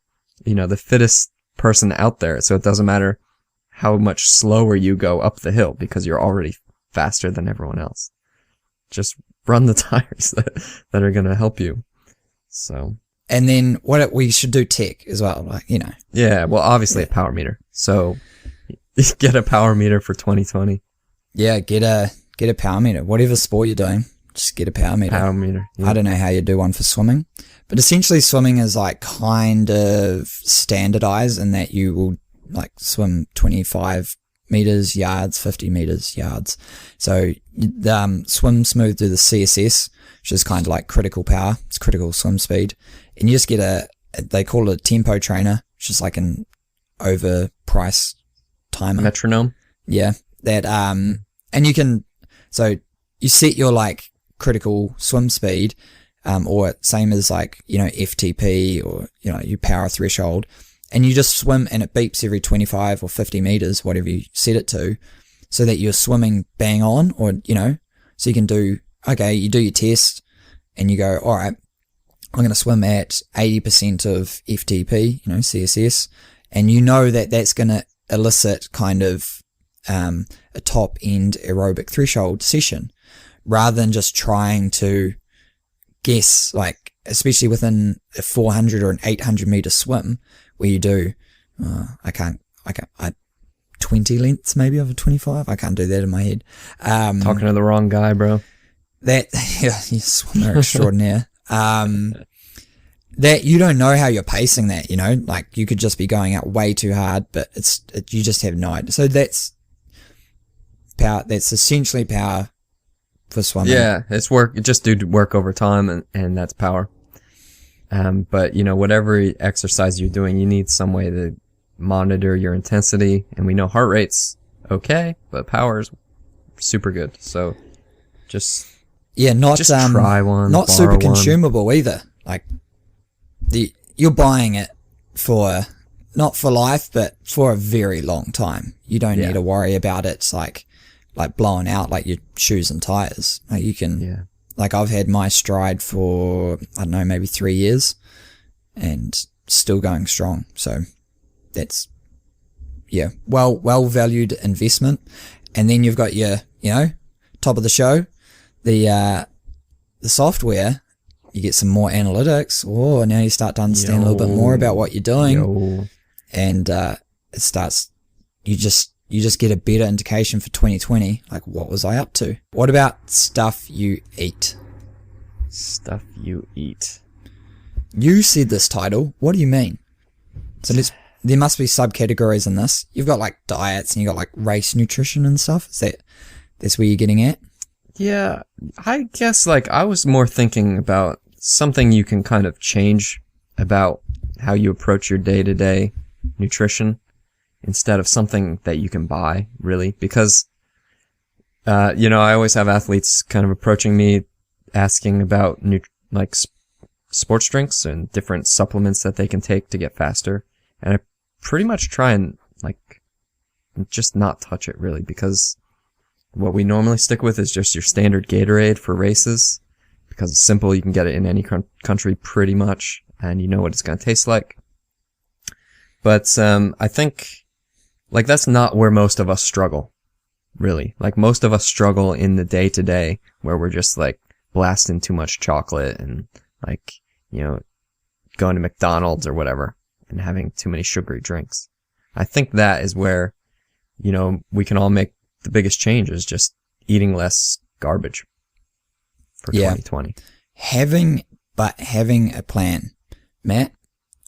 the fittest person out there. So it doesn't matter how much slower you go up the hill because you're already faster than everyone else. Just run the tires that are going to help you. So. And then what we should do tech as well, like, Yeah, well, obviously a power meter. So get a power meter for 2020. Yeah, get a power meter. Whatever sport you're doing, just get a power meter. Power meter. Yeah. I don't know how you do one for swimming, but essentially swimming is like kind of standardized in that you will like swim 25 meters, yards, 50 meters, yards. So Swim Smooth do the CSS, which is kind of like critical power. It's critical swim speed. And you just get they call it a tempo trainer, which is like an overpriced timer. Metronome. Yeah. That, and so you set your like critical swim speed, or same as like, FTP or, your power threshold, and you just swim and it beeps every 25 or 50 meters, whatever you set it to, so that you're swimming bang on, or, so you can you do your test and you go, all right, I'm going to swim at 80% of FTP, CSS, and that's going to elicit kind of a top end aerobic threshold session, rather than just trying to guess, like, especially within a 400 or an 800 meter swim where you do, I 20 lengths maybe of a 25. I can't do that in my head. Talking to the wrong guy, bro. Yeah, you swimmer extraordinaire. That you don't know how you're pacing that, like you could just be going out way too hard, but you just have no idea. So that's power. That's essentially power for swimming. Yeah, it's work. Just do work over time, and that's power. But whatever exercise you're doing, you need some way to monitor your intensity, and we know heart rate's okay, but power's super good. So just try one. Not super consumable either. Like you're buying it for not for life, but for a very long time. You don't need to worry about it like blowing out like your shoes and tires. Like you can, like I've had my Stride for I don't know, maybe 3 years, and still going strong. So that's well valued investment. And then you've got your top of the show, the software. You get some more analytics. Oh, now you start to understand a little bit more about what you're doing, and it starts. You just get a better indication for 2020. Like, what was I up to? What about stuff you eat? Stuff you eat. You said this title. What do you mean? So there must be subcategories in this. You've got like diets and you got like race nutrition and stuff. That's where you're getting at? Yeah, I guess like I was more thinking about something you can kind of change about how you approach your day-to-day nutrition instead of something that you can buy, really. Because, I always have athletes kind of approaching me asking about sports drinks and different supplements that they can take to get faster. And I pretty much try and just not touch it, really, because what we normally stick with is just your standard Gatorade for races, because it's simple. You can get it in any country pretty much, and you know what it's going to taste like. But I think that's not where most of us struggle, really. Like most of us struggle in the day-to-day where we're just blasting too much chocolate and going to McDonald's or whatever and having too many sugary drinks. I think that is where, we can all make the biggest change is just eating less garbage for 2020. Having a plan. Matt,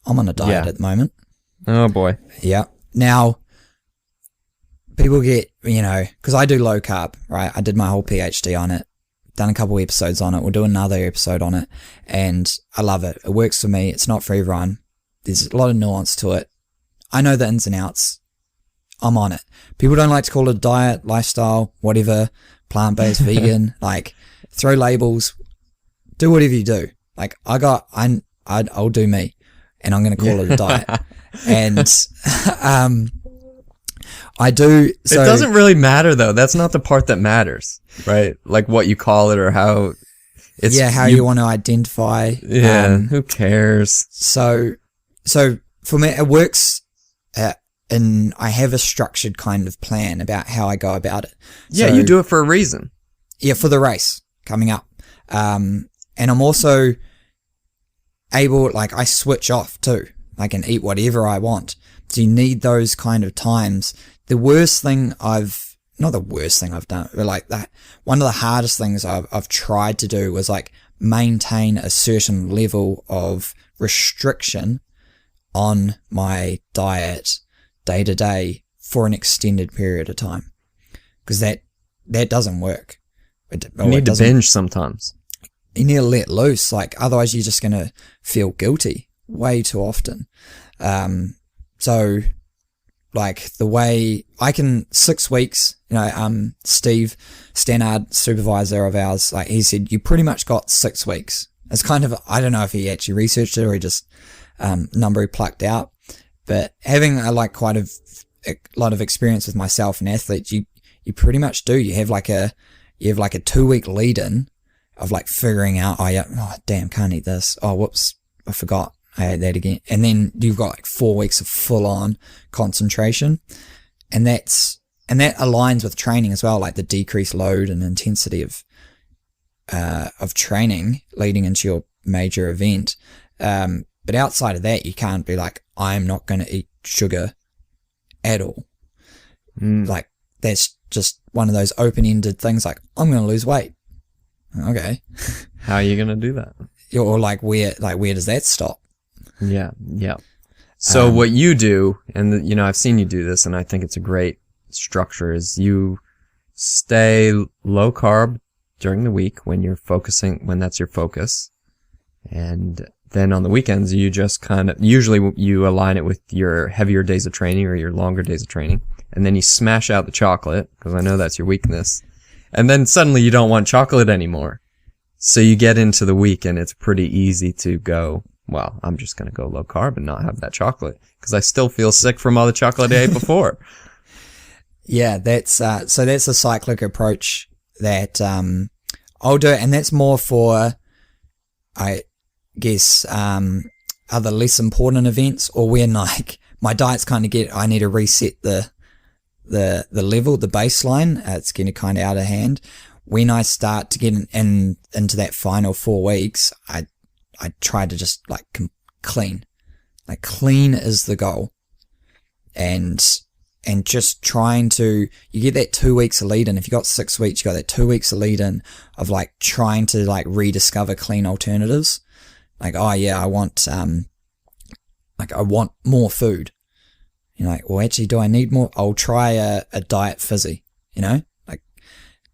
I'm on a diet at the moment. Oh boy. Yeah. Now, people get, because I do low carb, right? I did my whole PhD on it, done a couple episodes on it. We'll do another episode on it, and I love it. It works for me. It's not for everyone. There's a lot of nuance to it. I know the ins and outs. I'm on it. People don't like to call it a diet, lifestyle, whatever, plant-based, vegan, throw labels, do whatever you do. I'll do me, and I'm going to call it a diet. And, I do. So it doesn't really matter though. That's not the part that matters, right? Like what you call it or how it's. Yeah, how you want to identify. Yeah, who cares? So for me, it works. And I have a structured kind of plan about how I go about it. Yeah, you do it for a reason. Yeah, for the race coming up. And I'm also able, I switch off too. I can eat whatever I want. So you need those kind of times. The worst thing not the worst thing I've done, but one of the hardest things I've tried to do was maintain a certain level of restriction on my diet day to day for an extended period of time, because that doesn't work. You need to binge sometimes. You need to let loose, otherwise you're just going to feel guilty way too often. So the way I can 6 weeks, Steve Stannard, supervisor of ours, he said, you pretty much got 6 weeks. It's kind of, I don't know if he actually researched it or he just, number he plucked out. But having quite a lot of experience with myself and athletes, you pretty much do. You have a 2 week lead in of figuring out, oh damn, can't eat this. Oh, whoops, I forgot. I ate that again. And then you've got 4 weeks of full on concentration. And that's that aligns with training as well, like the decreased load and intensity of training leading into your major event. But outside of that, you can't be like, I'm not going to eat sugar at all. Like, that's just one of those open-ended things, like, I'm going to lose weight. Okay. How are you going to do that? Or like where does that stop? Yeah. So what you do, and you know, I've seen you do this, and I think it's a great structure, is you stay low carb during the week when that's your focus. And then on the weekends, you just usually you align it with your heavier days of training or your longer days of training. And then you smash out the chocolate, because I know that's your weakness. And then suddenly you don't want chocolate anymore. So you get into the week and it's pretty easy to go, well, I'm just going to go low carb and not have that chocolate, because I still feel sick from all the chocolate I ate before. Yeah, that's a cyclic approach that I'll do, and that's more for, I guess, other less important events, or when like my diet's kind of I need to reset the level, the baseline. It's getting kind of out of hand. When I start to get into that final 4 weeks, I try to just like clean. Like, clean is the goal. And just trying to, you get that 2 weeks of lead in. If you got 6 weeks, you got that 2 weeks of lead in of like trying to like rediscover clean alternatives. Like, oh yeah, I want more food. You're like, well, actually, do I need more? I'll try a diet fizzy, like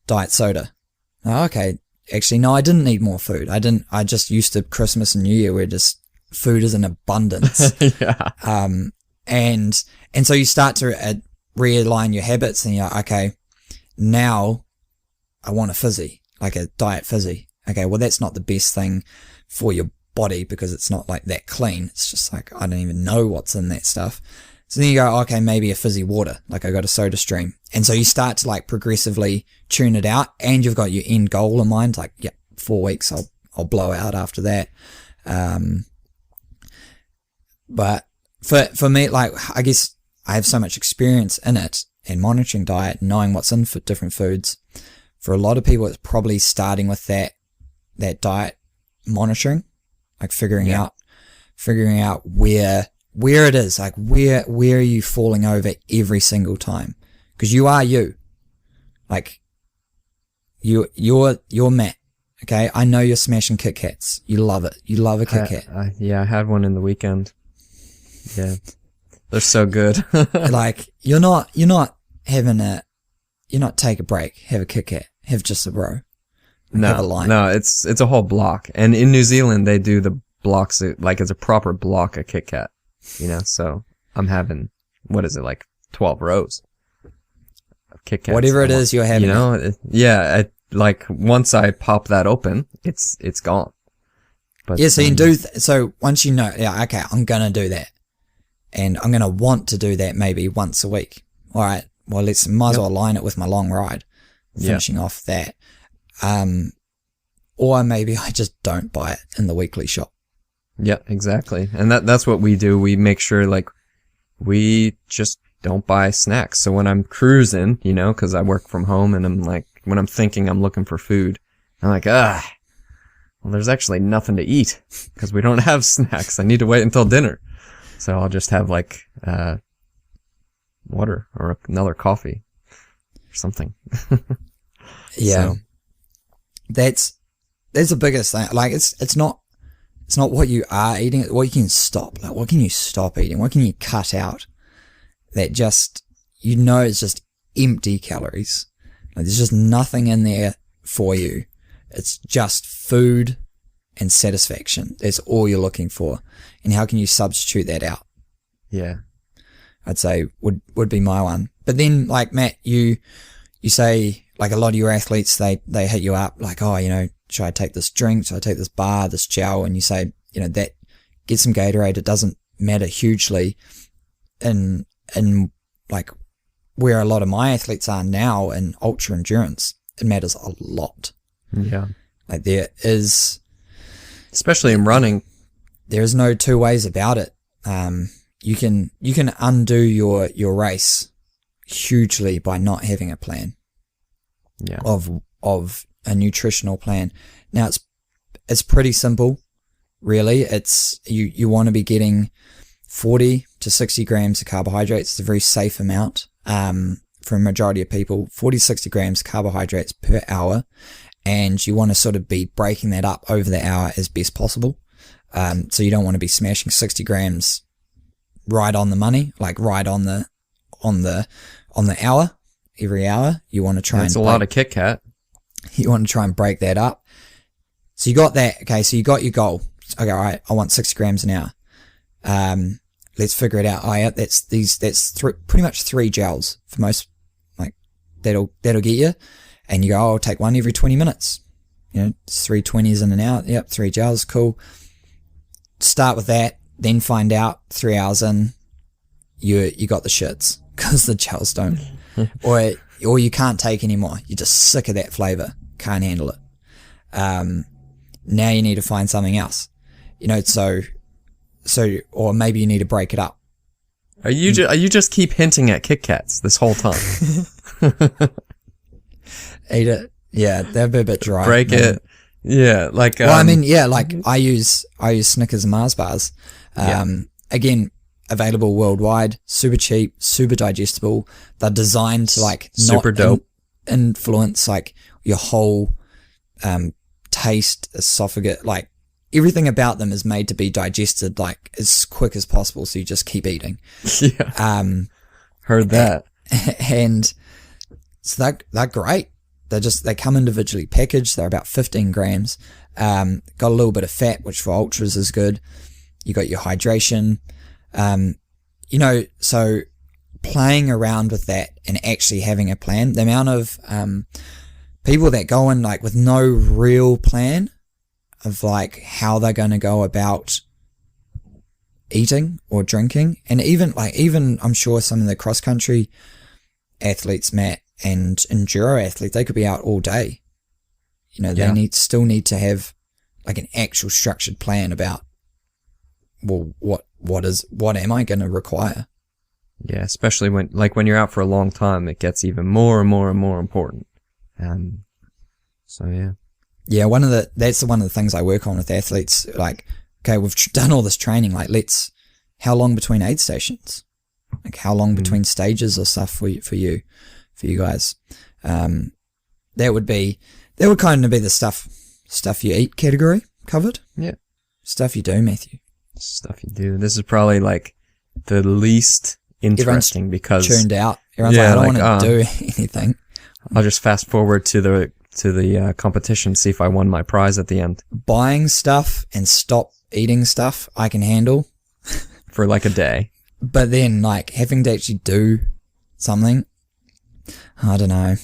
diet soda. Oh, okay. Actually, no, I didn't need more food. I just used to Christmas and New Year where just food is in abundance. Yeah. And so you start to realign your habits, and you're like, okay, now I want a fizzy, like a diet fizzy. Okay, well, that's not the best thing for your body because it's not like that clean. It's just like, I don't even know what's in that stuff. So then you go, okay, maybe a fizzy water, like I got a Soda Stream. And so you start to like progressively tune it out, and you've got your end goal in mind, like, yeah, 4 weeks, I'll blow out after that. But for me, like, I guess I have so much experience in it and monitoring diet, knowing what's in for different foods. For a lot of people, it's probably starting with that diet monitoring, like figuring out where it is, like where are you falling over every single time? Because you are you. Like, you're Matt. Okay, I know you're smashing Kit Kats. You love it. You love a Kit Kat. Yeah, I had one in the weekend. Yeah, they're so good. Like, you're not take a break, have a Kit Kat, have just a bro. Have a line. No, it's a whole block. And in New Zealand, they do the blocks, like it's a proper block of Kit Kat. So I'm having, what is it, like 12 rows of Kit Kats. Whatever it is you're having. Like once I pop that open, it's gone. But yeah, so you can do, so once you know, yeah, okay, I'm going to do that. And I'm going to want to do that maybe once a week. All right, well, might as well align it with my long ride, finishing off that. Or maybe I just don't buy it in the weekly shop. Yeah, exactly. And that's what we do. We make sure, like, we just don't buy snacks. So when I'm cruising, cause I work from home, and I'm like, when I'm thinking I'm looking for food, I'm like, well, there's actually nothing to eat cause we don't have snacks. I need to wait until dinner. So I'll just have like, water or another coffee or something. Yeah. So. That's the biggest thing. Like, it's not what you are eating, it's what you can stop. Like, what can you stop eating? What can you cut out that just, it's just empty calories. Like, there's just nothing in there for you. It's just food and satisfaction. That's all you're looking for. And how can you substitute that out? Yeah. I'd say would be my one. But then, like, Matt, you say, like, a lot of your athletes, they hit you up like, oh, should I take this drink? Should I take this bar, this gel? And you say, that get some Gatorade. It doesn't matter hugely in like where a lot of my athletes are now in ultra endurance. It matters a lot. Yeah. Like, there is, especially in running, there is no two ways about it. You can undo your race hugely by not having a plan of a nutritional plan. Now it's pretty simple, really. It's you want to be getting 40 to 60 grams of carbohydrates. It's a very safe amount for a majority of people. 40 to 60 grams of carbohydrates per hour, and you want to sort of be breaking that up over the hour as best possible. So you don't want to be smashing 60 grams right on the money, like right on the hour, every hour. You want to try That's a lot of Kit Kat. You want to try and break that up. So you got that. Okay, so you got your goal. Okay, all right, I want 60 grams an hour. Let's figure it out. Oh yeah, that's pretty much 3 gels for most, like that'll get you. And you go, oh, I'll take one every 20 minutes. You know, it's 3 20s in an hour. Yep, 3 gels, cool. Start with that, then find out 3 hours in, you got the shits because the gels don't, or you can't take anymore. You're just sick of that flavor, can't handle it. Now you need to find something else. You know, so or maybe you need to break it up. Are you just keep hinting at Kit Kats this whole time? Eat it. Yeah, they'd be a bit dry. Break it. Yeah, like. Well, I mean, yeah, like I use Snickers and Mars bars. Again, available worldwide, super cheap, super digestible. They're designed to like super dope influence like your whole taste, esophagus, like everything about them is made to be digested like as quick as possible. So you just keep eating. Yeah. Heard that. And so they're great. They come individually packaged. They're about 15 grams. Got a little bit of fat, which for ultras is good. You got your hydration. You know, so playing around with that and actually having a plan, the amount of, people that go in like with no real plan of like how they're going to go about eating or drinking. And even I'm sure some of the cross country athletes, Matt, and enduro athletes, they could be out all day. You know, they still need to have like an actual structured plan about, well, what am I going to require? Yeah, especially when you're out for a long time, it gets even more and more and more important. So yeah. Yeah, that's one of the things I work on with athletes. Like, okay, we've done all this training. Like, how long between aid stations? Like, how long between stages or stuff for you guys? That would kind of be the stuff you eat category covered. Yeah. Stuff you do, Matthew. Stuff you do. This is probably like the least interesting because tuned out. Everyone's like, I don't want to do anything. I'll just fast forward to the competition, see if I won my prize at the end. Buying stuff and stop eating stuff I can handle for like a day. But then like having to actually do something, I don't know.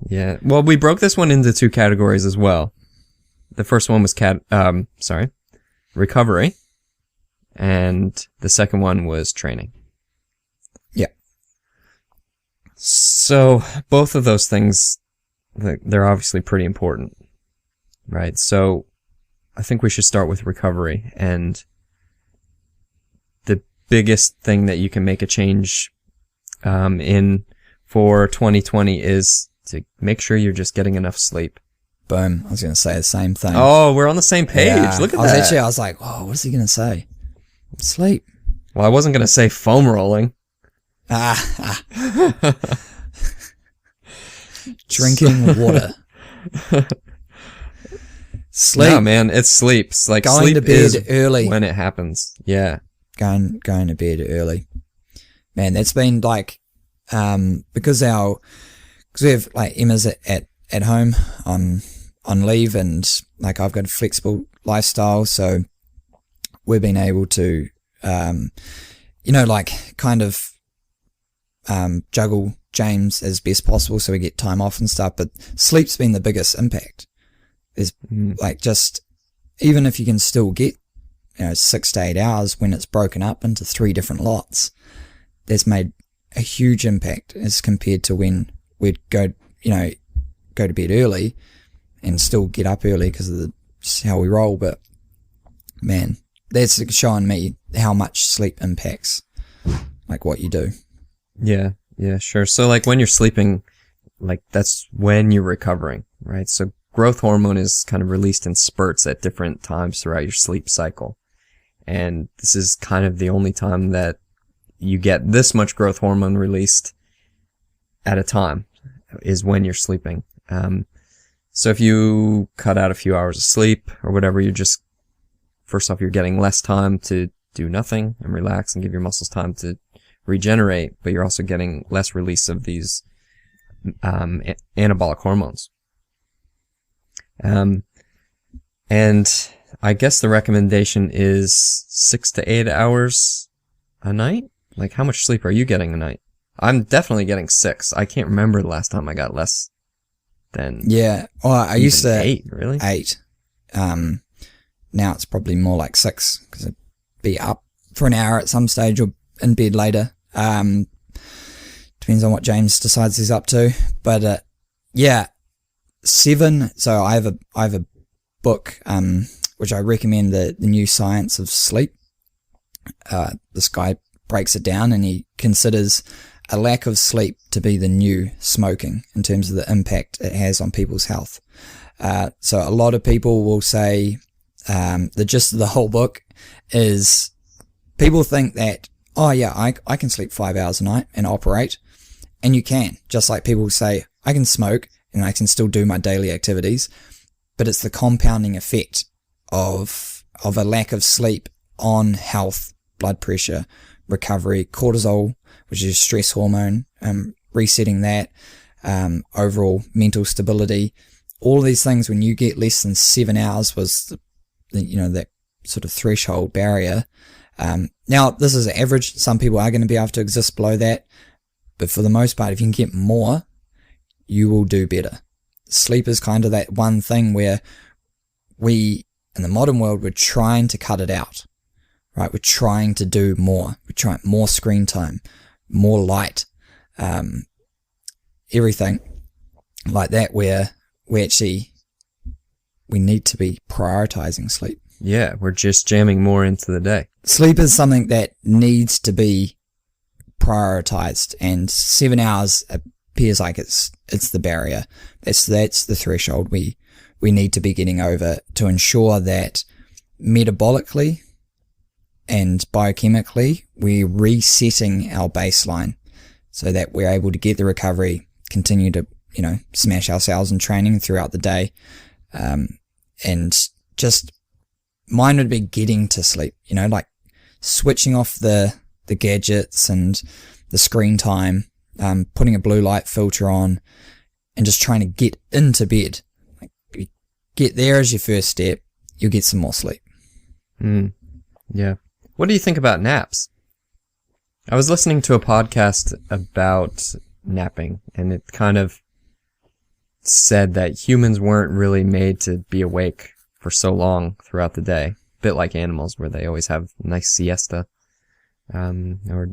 Yeah. Well, we broke this one into 2 categories as well. The first one was recovery, and the second one was training. Yeah. So both of those things, they're obviously pretty important, right? So I think we should start with recovery, and the biggest thing that you can make a change in for 2020 is to make sure you're just getting enough sleep. Boom. I was going to say the same thing. Oh, we're on the same page. Yeah. Look at that. I was like, oh, what is he going to say? Sleep. Well, I wasn't going to say foam rolling. Drinking water. Sleep. No, man, it's sleep. It's like going sleep to bed is early when it happens. Yeah. Going to bed early. Man, that's been like, because we have like Emma's at home on leave, and like I've got a flexible lifestyle, so we've been able to, like kind of, juggle James as best possible so we get time off and stuff. But sleep's been the biggest impact. There's like just, even if you can still get, 6 to 8 hours when it's broken up into 3 different lots, that's made a huge impact as compared to when we'd go to bed early and still get up early because of how we roll. But man, that's showing me how much sleep impacts like what you do. Yeah. Yeah, sure. So like when you're sleeping, like that's when you're recovering, right? So growth hormone is kind of released in spurts at different times throughout your sleep cycle. And this is kind of the only time that you get this much growth hormone released at a time is when you're sleeping. So if you cut out a few hours of sleep or whatever, first off, you're getting less time to do nothing and relax and give your muscles time to regenerate, but you're also getting less release of these anabolic hormones. And I guess the recommendation is 6 to 8 hours a night. Like, how much sleep are you getting a night? I'm definitely getting 6. I can't remember the last time I got less than Yeah. Well, I used to 8, really? 8. Now it's probably more like 6 because I'd be up for an hour at some stage or in bed later. Depends on what James decides he's up to. But, yeah, 7. So I have a book, which I recommend, the New Science of Sleep. This guy breaks it down and he considers a lack of sleep to be the new smoking in terms of the impact it has on people's health. So a lot of people will say, the gist of the whole book is people think that, oh yeah, I can sleep 5 hours a night and operate. And you can, just like people say, I can smoke and I can still do my daily activities. But it's the compounding effect of a lack of sleep on health, blood pressure, recovery, cortisol, which is stress hormone, resetting that, overall mental stability. All of these things, when you get less than 7 hours, was that sort of threshold barrier. Now this is average. Some people are going to be able to exist below that, but for the most part, if you can get more, you will do better. Sleep is kind of that one thing where we, in the modern world, we're trying to cut it out, right? We're trying to do more. We're trying more screen time, more light, everything like that, where we need to be prioritizing sleep. Yeah, we're just jamming more into the day. Sleep is something that needs to be prioritized, and 7 hours appears like it's the barrier. That's the threshold we need to be getting over to ensure that metabolically and biochemically we're resetting our baseline so that we're able to get the recovery, continue to smash ourselves in training throughout the day, and just mine would be getting to sleep, like switching off the gadgets and the screen time, putting a blue light filter on, and just trying to get into bed. Like, you get there as your first step, you'll get some more sleep. Yeah. What do you think about naps? I was listening to a podcast about napping, and it kind of said that humans weren't really made to be awake for so long throughout the day. A bit like animals, where they always have a nice siesta. Or,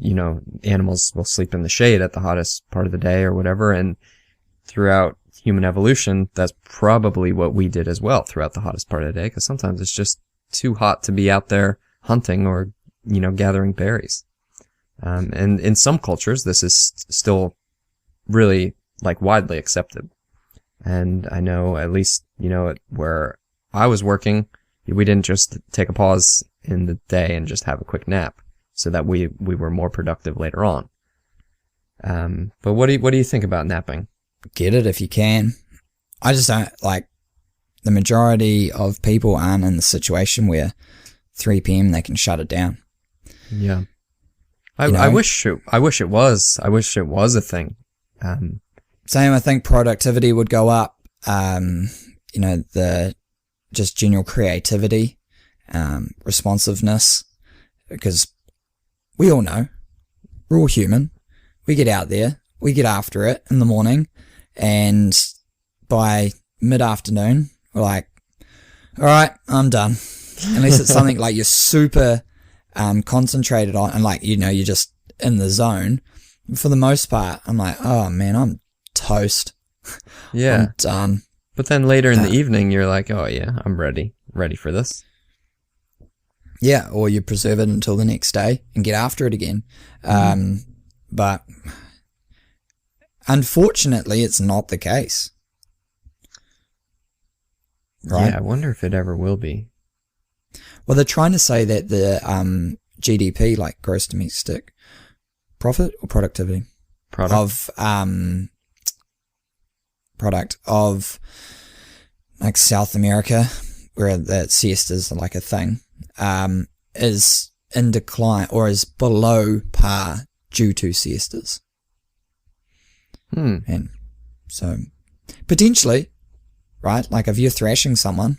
animals will sleep in the shade at the hottest part of the day or whatever. And throughout human evolution, that's probably what we did as well throughout the hottest part of the day, because sometimes it's just too hot to be out there hunting or, gathering berries. And in some cultures, this is still really widely accepted. And I know, at least, where I was working, we didn't just take a pause in the day and just have a quick nap, so that we were more productive later on. But what do you think about napping? Get it if you can. I just don't, the majority of people aren't in the situation where 3 p.m. they can shut it down. Yeah. I wish it was. I wish it was a thing. Same, I think productivity would go up. The just general creativity, responsiveness, because we all know we're all human. We get out there, we get after it in the morning, and by mid-afternoon, we're like, all right, I'm done. Unless it's something like you're super concentrated on and you're just in the zone. For the most part, I'm like, oh man, I'm toast. Yeah. I'm done. But then later in the evening, you're like, oh yeah, I'm ready for this. Yeah, or you preserve it until the next day and get after it again. But Unfortunately, it's not the case. Right? Yeah, I wonder if it ever will be. Well, they're trying to say that the GDP, like gross domestic profit or productivity Product. product of like South America, where the siestas are like a thing, is in decline or is below par due to siestas. And so potentially, right? Like if you're thrashing someone,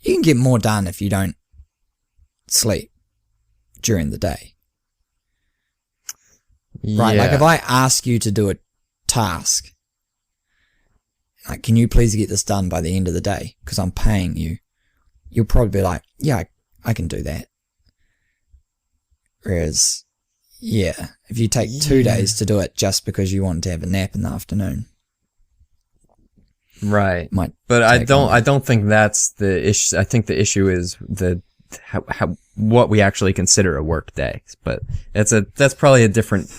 you can get more done if you don't sleep during the day. Right? Yeah. Like if I ask you to do a task, like, can you please get this done by the end of the day? Because I'm paying you. You'll probably be like, yeah, I can do that. Whereas, yeah, if you take 2 days to do it just because you want to have a nap in the afternoon, Right. might. But I take longer. don't think that's the issue. I think the issue is how what we actually consider a work day. But that's probably a different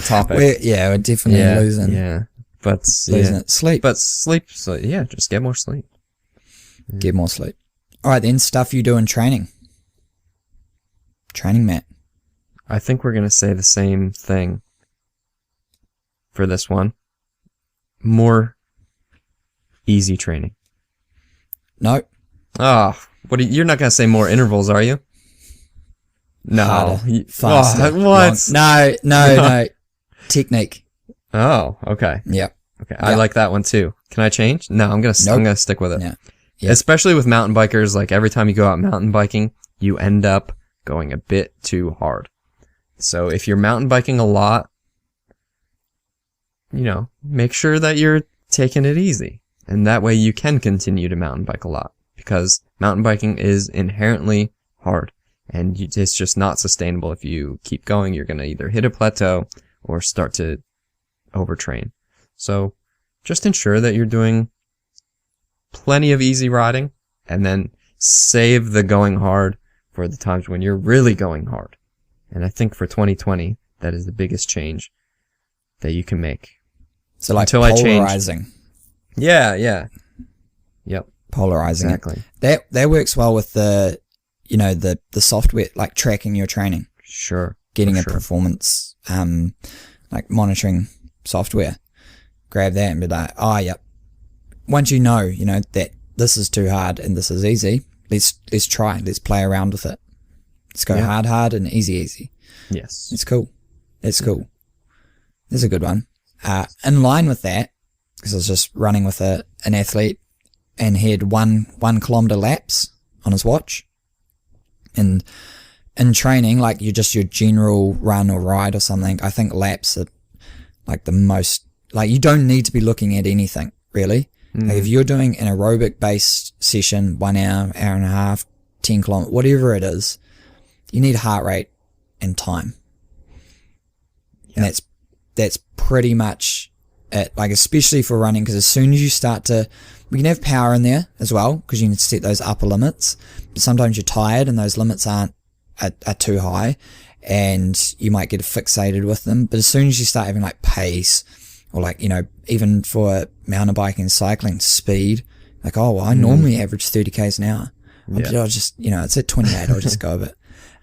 topic. We're definitely losing. Yeah. But Losing it. Sleep. But sleep. So yeah, just get more sleep. Get more sleep. All right, then stuff you do in training. Training, Matt. I think we're gonna say the same thing for this one. More easy training. No. Oh, you're not gonna say more intervals, are you? No. Harder, faster. What? No. Technique. Oh, okay. Yep. Okay. I like that one too. Can I change? No, I'm gonna stick with it. Yeah. Yep. Especially with mountain bikers, like every time you go out mountain biking, you end up going a bit too hard. So if you're mountain biking a lot, make sure that you're taking it easy. And that way you can continue to mountain bike a lot, because mountain biking is inherently hard and it's just not sustainable. If you keep going, you're going to either hit a plateau or start to overtrain. So just ensure that you're doing plenty of easy riding and then save the going hard for the times when you're really going hard. And I think for 2020, that is the biggest change that you can make. So like Until I change. polarizing. Yeah. Yep. Polarizing. Exactly. That works well with the software, like tracking your training, Sure. getting for a sure. performance, like monitoring software. Grab that and be like, oh, yep. Once you know that this is too hard and this is easy, let's try. Let's play around with it. Let's go hard and easy. Yes. It's cool. It's cool. There's a good one. In line with that, because I was just running with an athlete and he had 1 kilometer laps on his watch. And in training, like your general run or ride or something, I think laps are like the most, like you don't need to be looking at anything really. Like if you're doing an aerobic based session, 1 hour, hour and a half, 10 kilometers, whatever it is, you need heart rate and time. And that's pretty much it. Like especially for running, because as soon as you start to, we can have power in there as well, because you can set those upper limits. But sometimes you're tired and those limits are too high, and you might get fixated with them. But as soon as you start having like pace, or like even for mountain biking and cycling, speed, like I normally average 30 k's an hour. I'll just it's at 28. I'll just go a bit.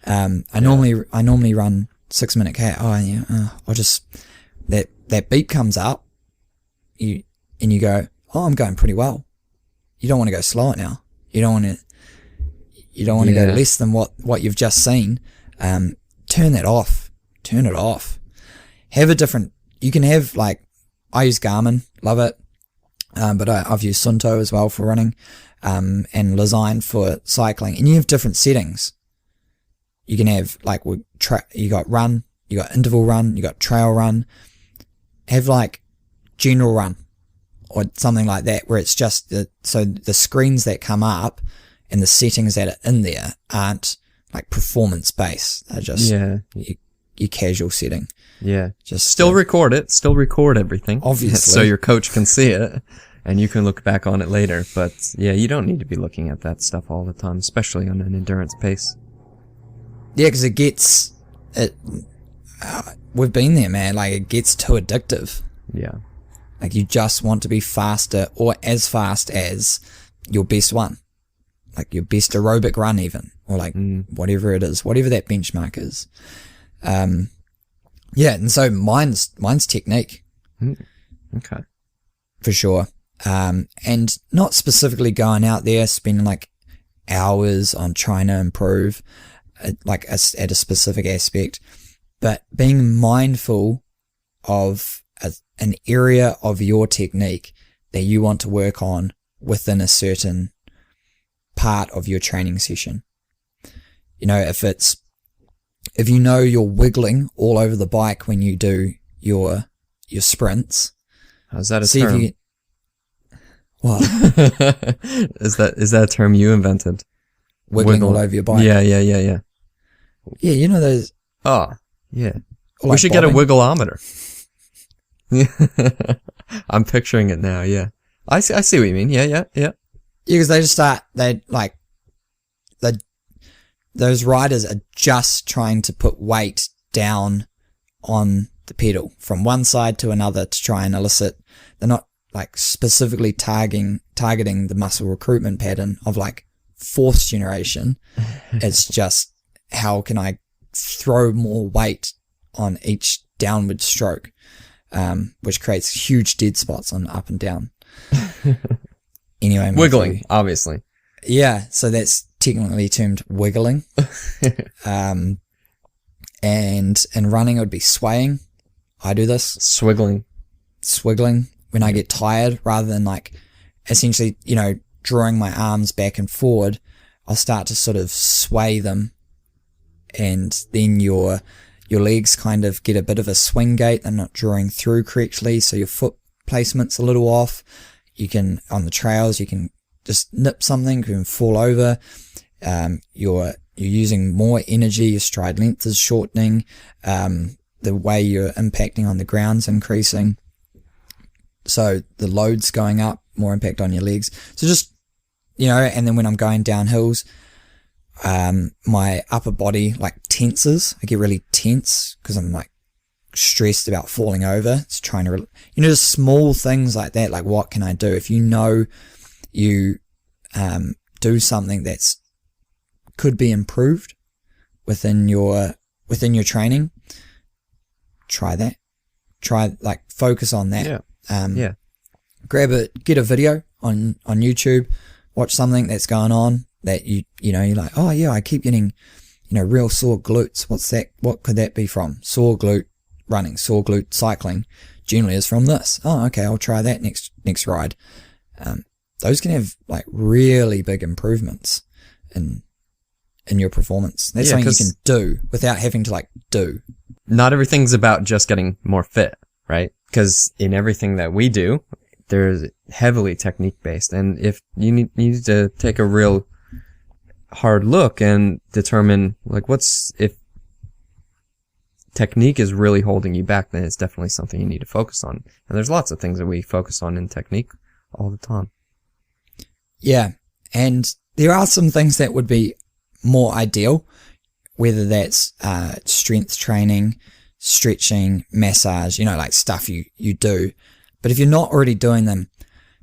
I normally run 6 minute k. I'll just that beep comes up, you go, I'm going pretty well. You don't want to go slower now. You don't want to go less than what you've just seen. Turn that off. Turn it off. Have a different. You can have like, I use Garmin, love it, but I've used Sunto as well for running, and Lezine for cycling. And you have different settings. You can have like you got run, you got interval run, you got trail run. Have like general run or something like that, where it's just so the screens that come up and the settings that are in there aren't like performance based. They're just your casual setting. Yeah. Just still record it. Still record everything. Obviously. So your coach can see it and you can look back on it later. But yeah, you don't need to be looking at that stuff all the time, especially on an endurance pace. Yeah, because it gets it. we've been there, man. Like, it gets too addictive. Yeah. Like, you just want to be faster or as fast as your best one. Like, your best aerobic run even. Or, like, whatever it is. Whatever that benchmark is. Yeah, and so mine's technique. Okay. For sure. And not specifically going out there, spending, like, hours on trying to improve, like, at a specific aspect. But being mindful of an area of your technique that you want to work on within a certain part of your training session. You know, if you know you're wiggling all over the bike when you do your sprints. Is that a term? What? Is that a term you invented? Wiggling all over your bike. Yeah. Yeah, you know those. Oh, yeah. Like we should get a wiggleometer. I'm picturing it now, yeah. I see what you mean. Yeah. Yeah, because they just start, those riders are just trying to put weight down on the pedal from one side to another to try and elicit. They're not like specifically targeting the muscle recruitment pattern of like fourth generation. It's just, how can I throw more weight on each downward stroke, which creates huge dead spots on up and down. Anyway, wiggling, obviously. Yeah, so that's technically termed wiggling. And in running, it would be swaying. I do this. Swiggling. When I get tired, rather than like essentially, you know, drawing my arms back and forward, I'll start to sort of sway them. And then your legs kind of get a bit of a swing gait. They're not drawing through correctly, so your foot placement's a little off. You can, on the trails, you can just nip something, you can fall over. You're using more energy, your stride length is shortening, the way you're impacting on the ground's increasing. So the load's going up, more impact on your legs. So just, you know, and then when I'm going down hills, my upper body like tenses. I get really tense because I'm like stressed about falling over. It's trying to, you know, just small things like that. Like, what can I do? If you know you do something that's could be improved within your training, try that. Like, focus on that. Yeah. Get a video on YouTube, watch something that's going on that you know, you're like, oh yeah, I keep getting, you know, real sore glutes. What's that? What could that be from? Sore glute running, sore glute cycling generally is from this. Oh, okay, I'll try that next ride. Those can have like really big improvements in your performance. That's something you can do without having to like do. Not everything's about just getting more fit, right? Because in everything that we do, there's heavily technique based, and if you need to take a real hard look and determine like if technique is really holding you back, then it's definitely something you need to focus on. And there's lots of things that we focus on in technique all the time. Yeah, and there are some things that would be more ideal, whether that's strength training, stretching, massage, you know, like stuff you do. But if you're not already doing them,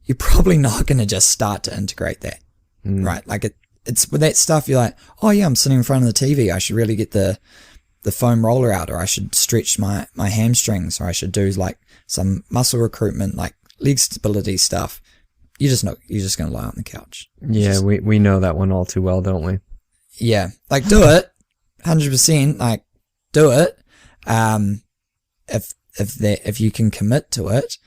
you're probably not going to just start to integrate that, right? Like it's with that stuff, you're like, oh yeah, I'm sitting in front of the TV. I should really get the foam roller out, or I should stretch my hamstrings, or I should do like some muscle recruitment, like leg stability stuff. You're just going to lie on the couch. Yeah, we know that one all too well, don't we? Yeah, like do it, 100%. Like do it. If you can commit to it,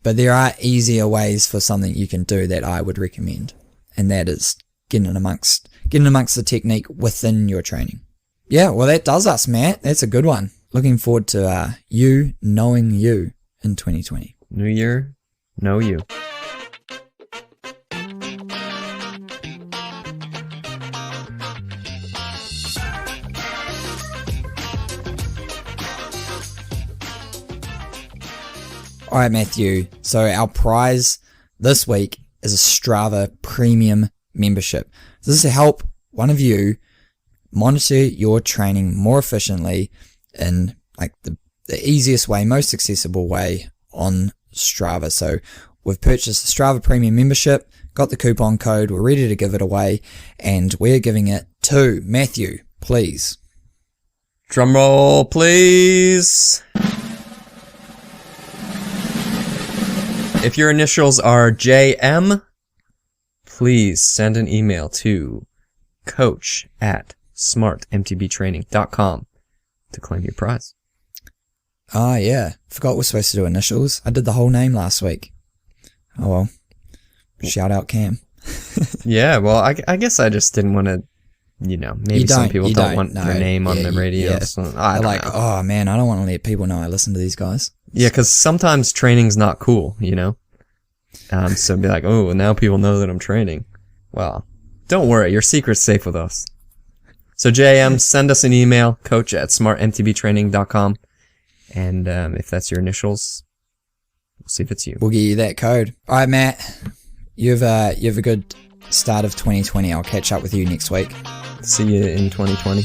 but there are easier ways for something you can do that I would recommend, and that is getting amongst the technique within your training. Yeah, well that does us, Matt. That's a good one. Looking forward to you knowing you in 2020. New year, know you. All right, Matthew. So our prize this week is a Strava Premium membership. This is to help one of you monitor your training more efficiently in like the easiest way, most accessible way on Strava. So we've purchased the Strava Premium membership, got the coupon code, we're ready to give it away, and we're giving it to Matthew, please. Drum roll, please. If your initials are JM, please send an email to coach@smartmtbtraining.com to claim your prize. Ah, yeah. Forgot we're supposed to do initials. I did the whole name last week. Oh well. Shout out Cam. Yeah, well, I guess I just didn't want to, maybe some people don't want their name on the radio. Yeah. So I don't know. Oh man, I don't want to let people know I listen to these guys. Yeah, because sometimes training's not cool, so be like, oh, now people know that I'm training. Well, don't worry, your secret's safe with us. So JM, send us an email, coach@smartmtbtraining.com, and if that's your initials, we'll see if it's you. We'll get you that code. All right, Matt, you have a good start of 2020. I'll catch up with you next week. See you in 2020.